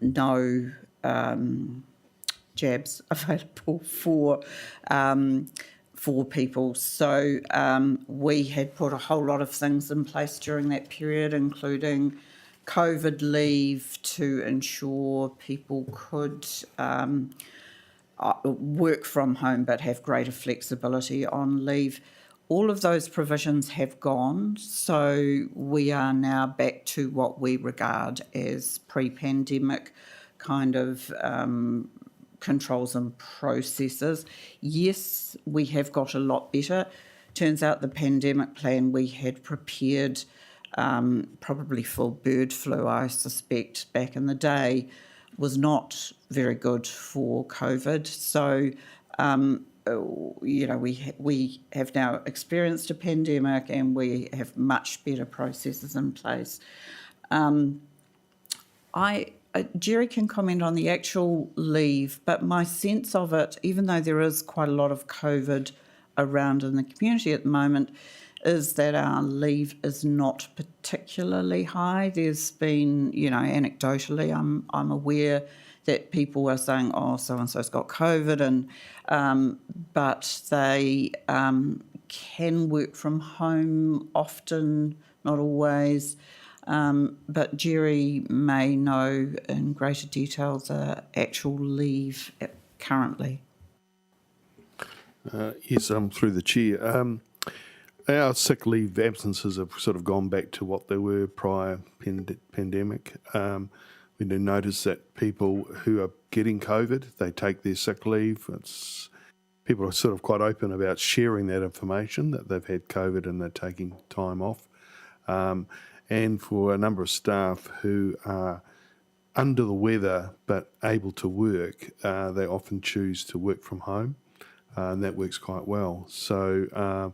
no jabs available for people. So we had put a whole lot of things in place during that period, including COVID leave to ensure people could work from home but have greater flexibility on leave. All of those provisions have gone, so we are now back to what we regard as pre-pandemic kind of controls and processes. Yes, we have got a lot better. Turns out the pandemic plan we had prepared probably for bird flu, I suspect, back in the day, was not very good for COVID. So, we have now experienced a pandemic and we have much better processes in place. Jerry can comment on the actual leave, but my sense of it, even though there is quite a lot of COVID around in the community at the moment, is that our leave is not particularly high. There's been, anecdotally, I'm aware that people are saying, oh, so-and-so's got COVID, and but they can work from home often, not always. But Jerry may know in greater detail the actual leave currently. Yes, through the chair. Our sick leave absences have sort of gone back to what they were prior pandemic. We do notice that people who are getting COVID, they take their sick leave. People are sort of quite open about sharing that information, that they've had COVID and they're taking time off. And for a number of staff who are under the weather but able to work, they often choose to work from home, and that works quite well. So,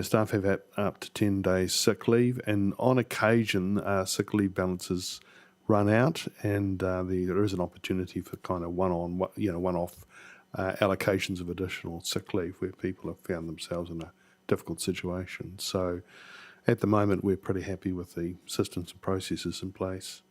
staff have up to 10 days sick leave, and on occasion, sick leave balances run out, and there is an opportunity for kind of one-off allocations of additional sick leave where people have found themselves in a difficult situation. So, at the moment, we're pretty happy with the systems and processes in place.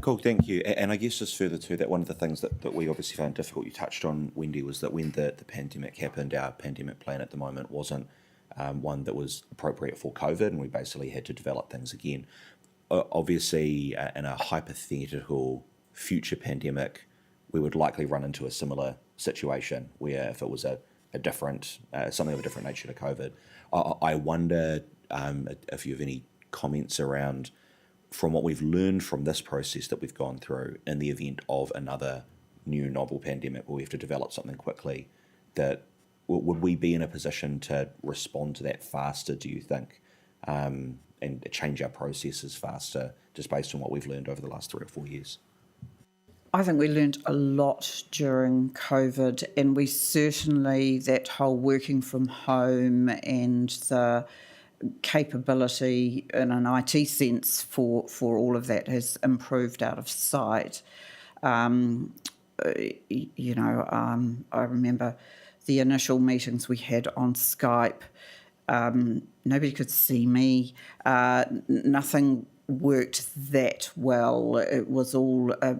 Cool, thank you. And I guess just further to that, one of the things that we obviously found difficult, you touched on, Wendy, was that when the pandemic happened, our pandemic plan at the moment wasn't one that was appropriate for COVID, and we basically had to develop things again. Obviously, in a hypothetical future pandemic, we would likely run into a similar situation where if it was a different, something of a different nature to COVID. I wonder if you have any comments around, from what we've learned from this process that we've gone through, in the event of another new novel pandemic where we have to develop something quickly, that would we be in a position to respond to that faster, do you think, and change our processes faster, just based on what we've learned over the last 3 or 4 years? I think we learnt a lot during COVID, and we certainly, that whole working from home and the capability in an IT sense for all of that has improved out of sight. I remember the initial meetings we had on Skype. Nobody could see me. Nothing worked that well. It was all a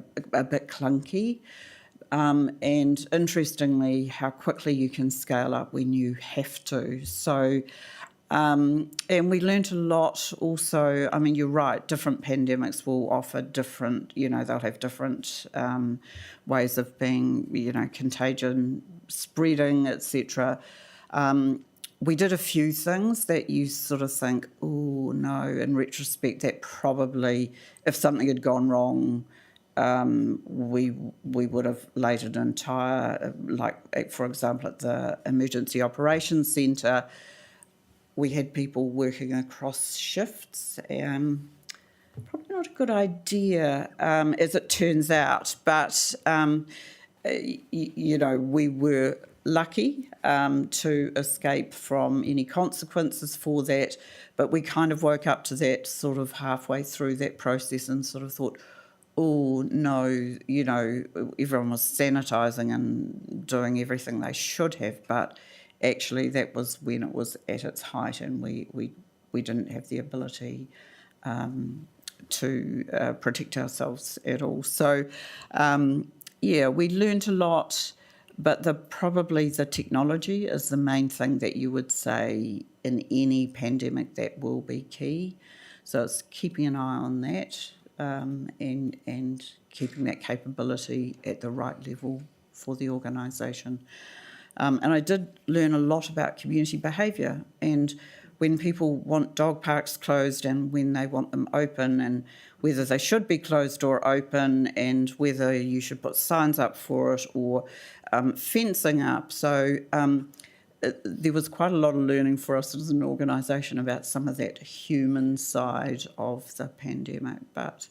bit clunky. And interestingly, how quickly you can scale up when you have to. So, and we learnt a lot also. I mean, you're right, different pandemics will offer different, they'll have different ways of being, contagion, spreading, etc. We did a few things that you sort of think, oh no, in retrospect, that probably, if something had gone wrong, we would have laid an entire, like for example, at the Emergency Operations Centre, we had people working across shifts. Probably not a good idea, as it turns out, but, we were lucky to escape from any consequences for that, but we kind of woke up to that sort of halfway through that process and sort of thought, oh no, everyone was sanitising and doing everything they should have, but actually that was when it was at its height, and we didn't have the ability to protect ourselves at all. So, we learnt a lot, but probably the technology is the main thing that you would say in any pandemic that will be key. So it's keeping an eye on that and keeping that capability at the right level for the organisation. And I did learn a lot about community behaviour, and when people want dog parks closed and when they want them open, and whether they should be closed or open, and whether you should put signs up for it or fencing up. So there was quite a lot of learning for us as an organisation about some of that human side of the pandemic. But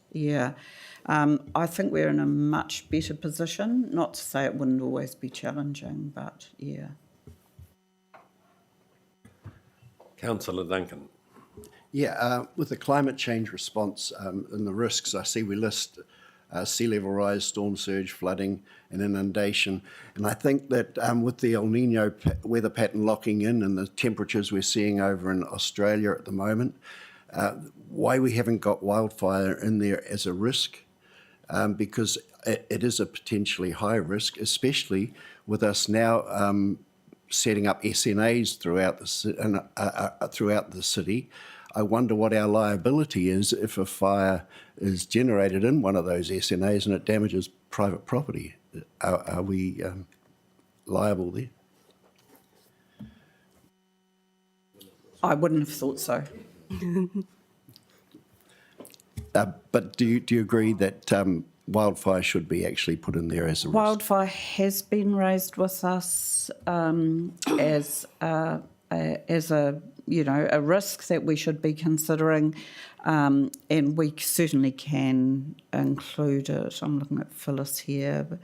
I think we're in a much better position. Not to say it wouldn't always be challenging, but Councillor Duncan. With the climate change response and the risks, I see we list sea level rise, storm surge, flooding and inundation. And I think that with the El Nino weather pattern locking in and the temperatures we're seeing over in Australia at the moment, why we haven't got wildfire in there as a risk, because it is a potentially high risk, especially with us now setting up SNAs throughout the city. I wonder what our liability is if a fire is generated in one of those SNAs and it damages private property. Are we liable there? I wouldn't have thought so. But do you agree that wildfire should be actually put in there as a risk? Wildfire has been raised with us as a a risk that we should be considering, and we certainly can include it. I'm looking at Phyllis here.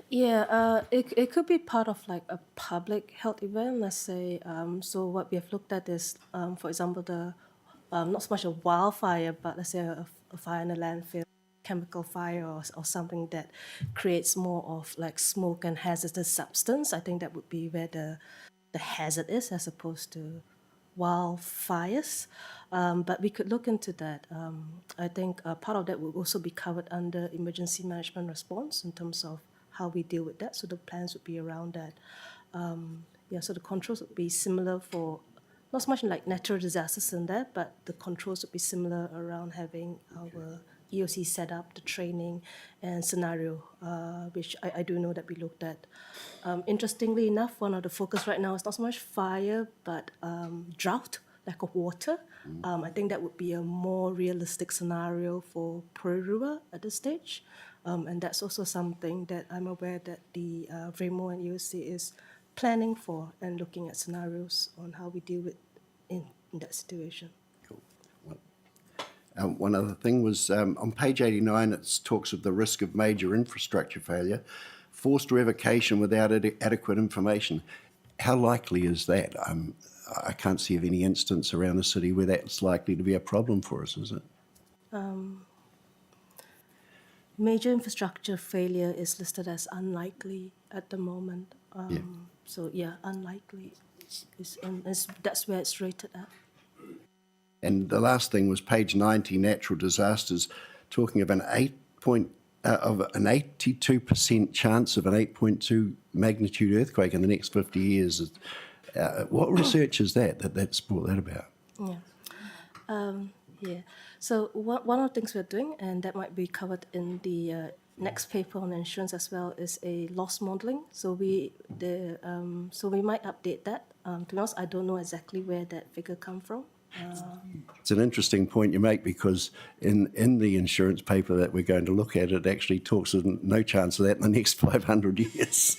It could be part of like a public health event, let's say. So what we have looked at is, for example, the not so much a wildfire, but let's say a fire in a landfill, chemical fire or something that creates more of like smoke and hazardous substance. I think that would be where the hazard is as opposed to wildfires. But we could look into that. I think part of that will also be covered under emergency management response in terms of how we deal with that. So the plans would be around that. So the controls would be similar for, not so much like natural disasters in that, but the controls would be similar around having our EOC set up, the training and scenario, which I do know that we looked at. Interestingly enough, one of the focus right now is not so much fire, but drought, lack of water. I think that would be a more realistic scenario for Porirua at this stage. And that's also something that I'm aware that the VREMO and EOC is planning for and looking at scenarios on how we deal with in that situation. One other thing was on page 89, it talks of the risk of major infrastructure failure, forced revocation without adequate information. How likely is that? I can't see of any instance around the city where that's likely to be a problem for us, is it? Major infrastructure failure is listed as unlikely at the moment. So yeah, unlikely. That's where it's rated at. And the last thing was page 90, natural disasters, talking of an 82% chance of an 8.2 magnitude earthquake in the next 50 years. What research is that's brought that about? So one of the things we're doing, and that might be covered in the next paper on insurance as well, is a loss modelling. So we might update that. To be honest, I don't know exactly where that figure come from. It's an interesting point you make, because in the insurance paper that we're going to look at, it actually talks of no chance of that in the next 500 years.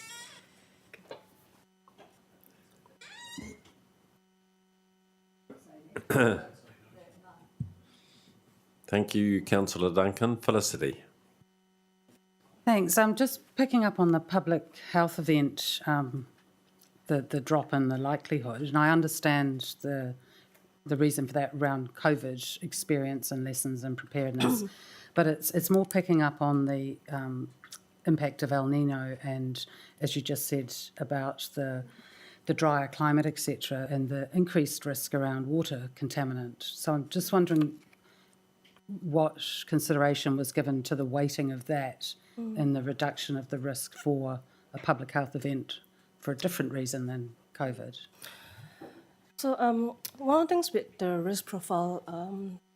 Thank you, Councillor Duncan. Felicity. Thanks. I'm just picking up on the public health event, the drop in the likelihood, and I understand the reason for that around COVID experience and lessons and preparedness, but it's more picking up on the impact of El Nino and, as you just said, about the drier climate, etc., and the increased risk around water contaminant. So I'm just wondering what consideration was given to the weighting of that in the reduction of the risk for a public health event for a different reason than COVID. So one of the things with the risk profile,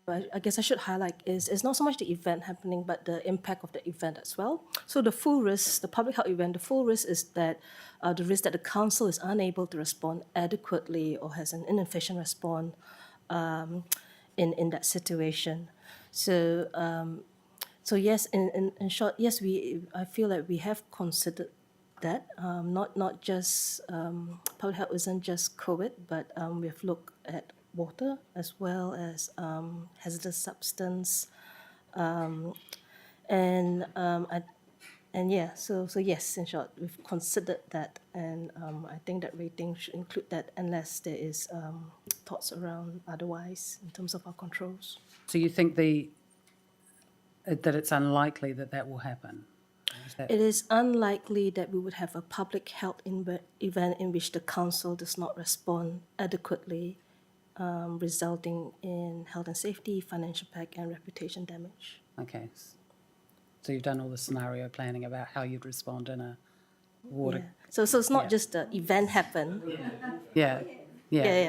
I guess I should highlight is it's not so much the event happening, but the impact of the event as well. So the full risk, the public health event, the full risk is that the risk that the council is unable to respond adequately or has an inefficient response in that situation. So yes, in short, yes, I feel like we have considered that. Not just public health isn't just COVID, but we have looked at water as well as hazardous substance, so yes, in short, we've considered that, and I think that rating should include that unless there is thoughts around otherwise in terms of our controls. So you think that it's unlikely that will happen? It is unlikely that we would have a public health event in which the council does not respond adequately, resulting in health and safety, financial impact, and reputation damage. Okay. So you've done all the scenario planning about how you'd respond in a water... Yeah. So it's not just the event happen. Yeah.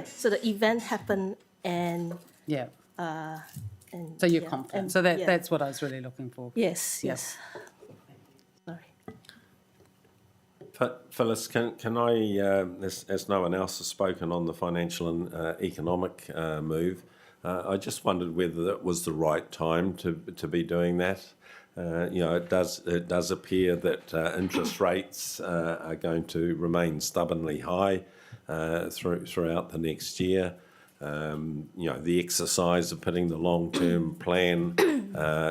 So the event happened and... Yeah. And so you're confident. And, so that's what I was really looking for. Yes. Phyllis, can I, as no one else has spoken on the financial and economic move, I just wondered whether that was the right time to be doing that. It does appear that interest rates are going to remain stubbornly high. throughout the next year. The exercise of putting the long-term plan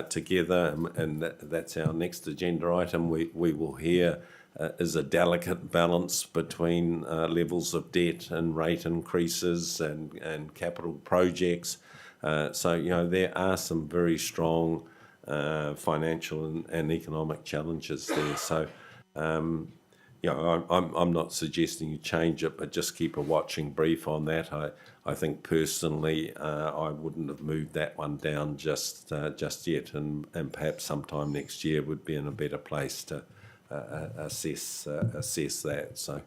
together, and that's our next agenda item. We will hear is a delicate balance between levels of debt and rate increases and capital projects. So there are some very strong financial and economic challenges there. So I'm not suggesting you change it, but just keep a watching brief on that. I think personally I wouldn't have moved that one down just yet, and perhaps sometime next year would be in a better place to assess that. So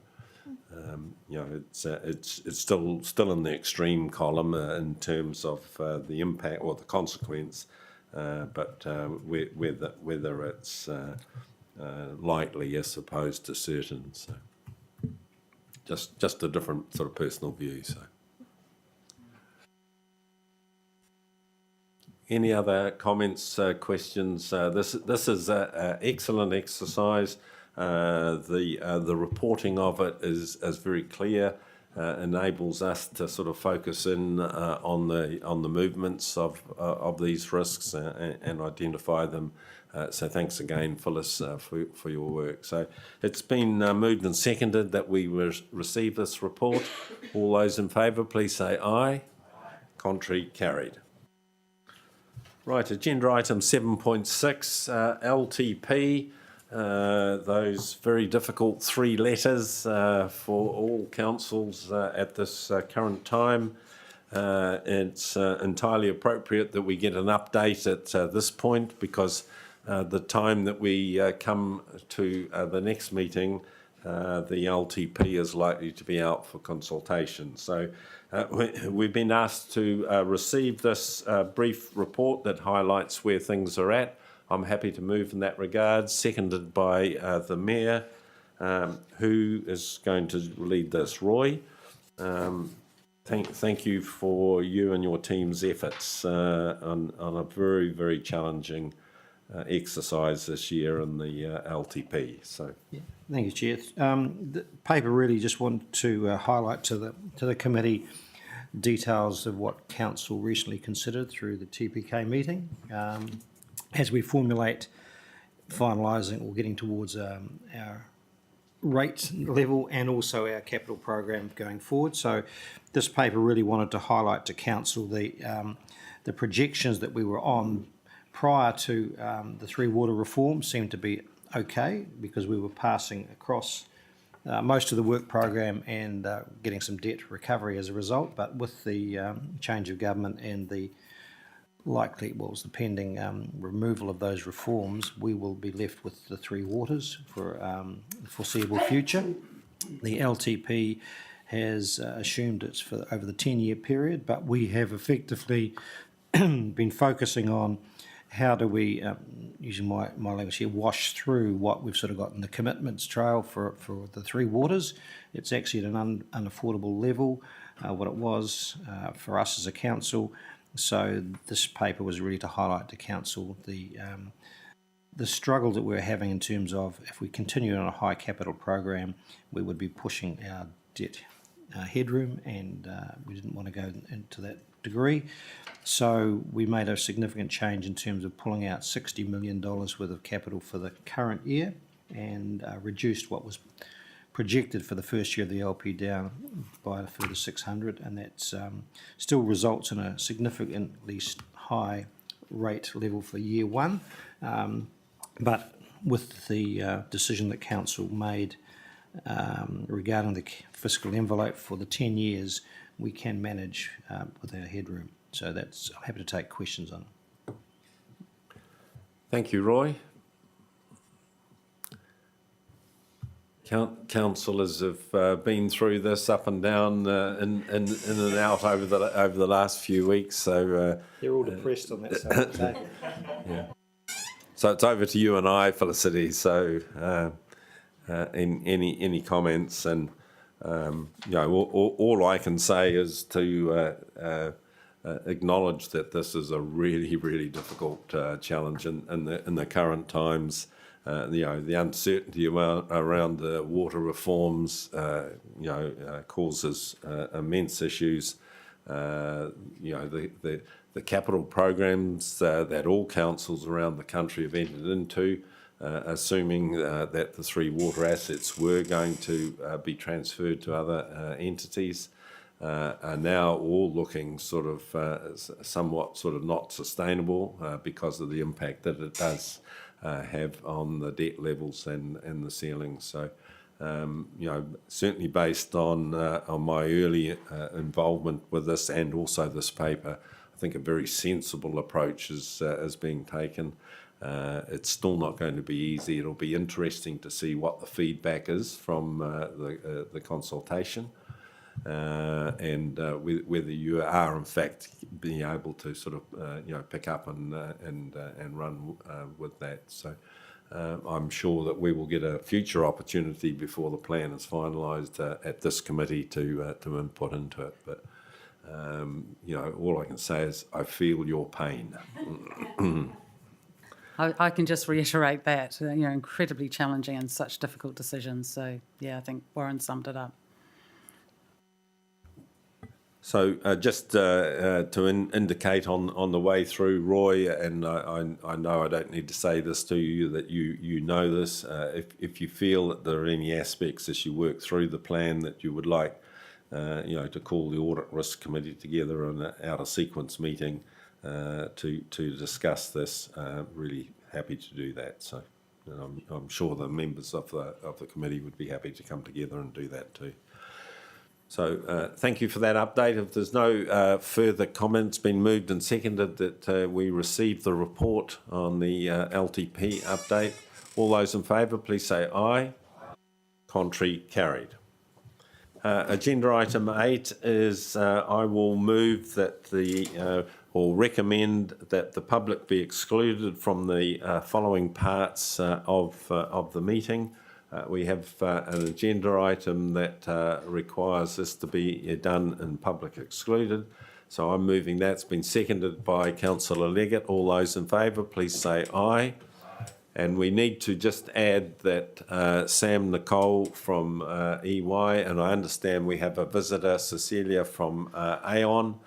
it's still in the extreme column in terms of the impact or the consequence, but whether it's likely as opposed to certain. So just a different sort of personal view. So. Any other comments, questions? This is an excellent exercise. The reporting of it is very clear, enables us to sort of focus in on the movements of these risks and identify them. So thanks again, Phyllis, for your work. So it's been moved and seconded that we receive this report. All those in favour, please say aye. Contrary, carried. Right, agenda item 7.6, LTP, those very difficult three letters for all councils at this current time. It's entirely appropriate that we get an update at this point, because the time that we come to the next meeting, the LTP is likely to be out for consultation. So we've been asked to receive this brief report that highlights where things are at. I'm happy to move in that regard, seconded by the Mayor, who is going to lead this. Roy, thank you for you and your team's efforts on a very, very challenging exercise this year in the LTP. So, yeah. Thank you, Chair. The paper really just wanted to highlight to the committee details of what Council recently considered through the TPK meeting as we formulate, finalising or getting towards our rate level and also our capital program going forward. So this paper really wanted to highlight to Council the projections that we were on prior to the three water reform seemed to be okay, because we were passing across most of the work program and getting some debt recovery as a result. But with the change of government and the pending removal of those reforms, we will be left with the three waters for the foreseeable future. The LTP has assumed it's for over the 10-year period, but we have effectively been focusing on how do we, using my language here, wash through what we've sort of got in the commitments trail for the three waters. It's actually at an unaffordable level, what it was for us as a council. So this paper was really to highlight to Council the struggle that we're having in terms of, if we continue on a high capital program, we would be pushing our debt headroom, and we didn't want to go into that degree. So we made a significant change in terms of pulling out $60 million worth of capital for the current year, and reduced what was projected for the first year of the LP down by a further 600, and that still results in a significantly high rate level for year one. But with the decision that Council made regarding the fiscal envelope for the 10 years, we can manage with our headroom. So that's, I'm happy to take questions on it. Thank you, Roy. Councillors have been through this up and down, in and out over the last few weeks. So they're all depressed on that side. Yeah. So it's over to you and I, Felicity. So any comments, and all I can say is to acknowledge that this is a really, really difficult challenge in the current times. the uncertainty around the water reforms, causes immense issues. The capital programs that all councils around the country have entered into, assuming that the 3 water assets were going to be transferred to other entities, are now all looking sort of somewhat sort of not sustainable because of the impact that it does have on the debt levels and the ceilings. So, certainly based on my early involvement with this and also this paper, I think a very sensible approach is being taken. It's still not going to be easy. It'll be interesting to see what the feedback is from the consultation. And whether you are in fact being able to sort of pick up and run with that. So I'm sure that we will get a future opportunity before the plan is finalised at this committee to input into it. But all I can say is I feel your pain. I can just reiterate that, incredibly challenging and such difficult decisions. So, yeah, I think Warren summed it up. So just to indicate on the way through, Roy, and I know I don't need to say this to you, that you know this, if you feel that there are any aspects as you work through the plan that you would like, to call the Audit Risk Committee together in an out-of-sequence meeting to discuss this, really happy to do that. So I'm sure the members of the committee would be happy to come together and do that too. So thank you for that update. If there's no further comments, been moved and seconded that we receive the report on the LTP update. All those in favour, please say aye. Contrary, carried. Agenda item 8 is I will move that or recommend that the public be excluded from the following parts of the meeting. We have an agenda item that requires this to be done in public excluded. So I'm moving that. It's been seconded by Councillor Leggett. All those in favour, please say aye. And we need to just add that Sam Nicole from EY, and I understand we have a visitor, Cecilia from Aon.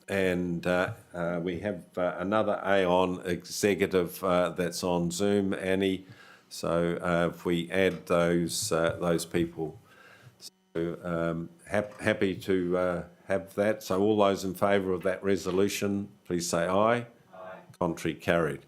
And we have another Aon executive that's on Zoom, Annie. So if we add those people, so happy to have that. So all those in favour of that resolution, please say aye. Aye. Contrary, carried.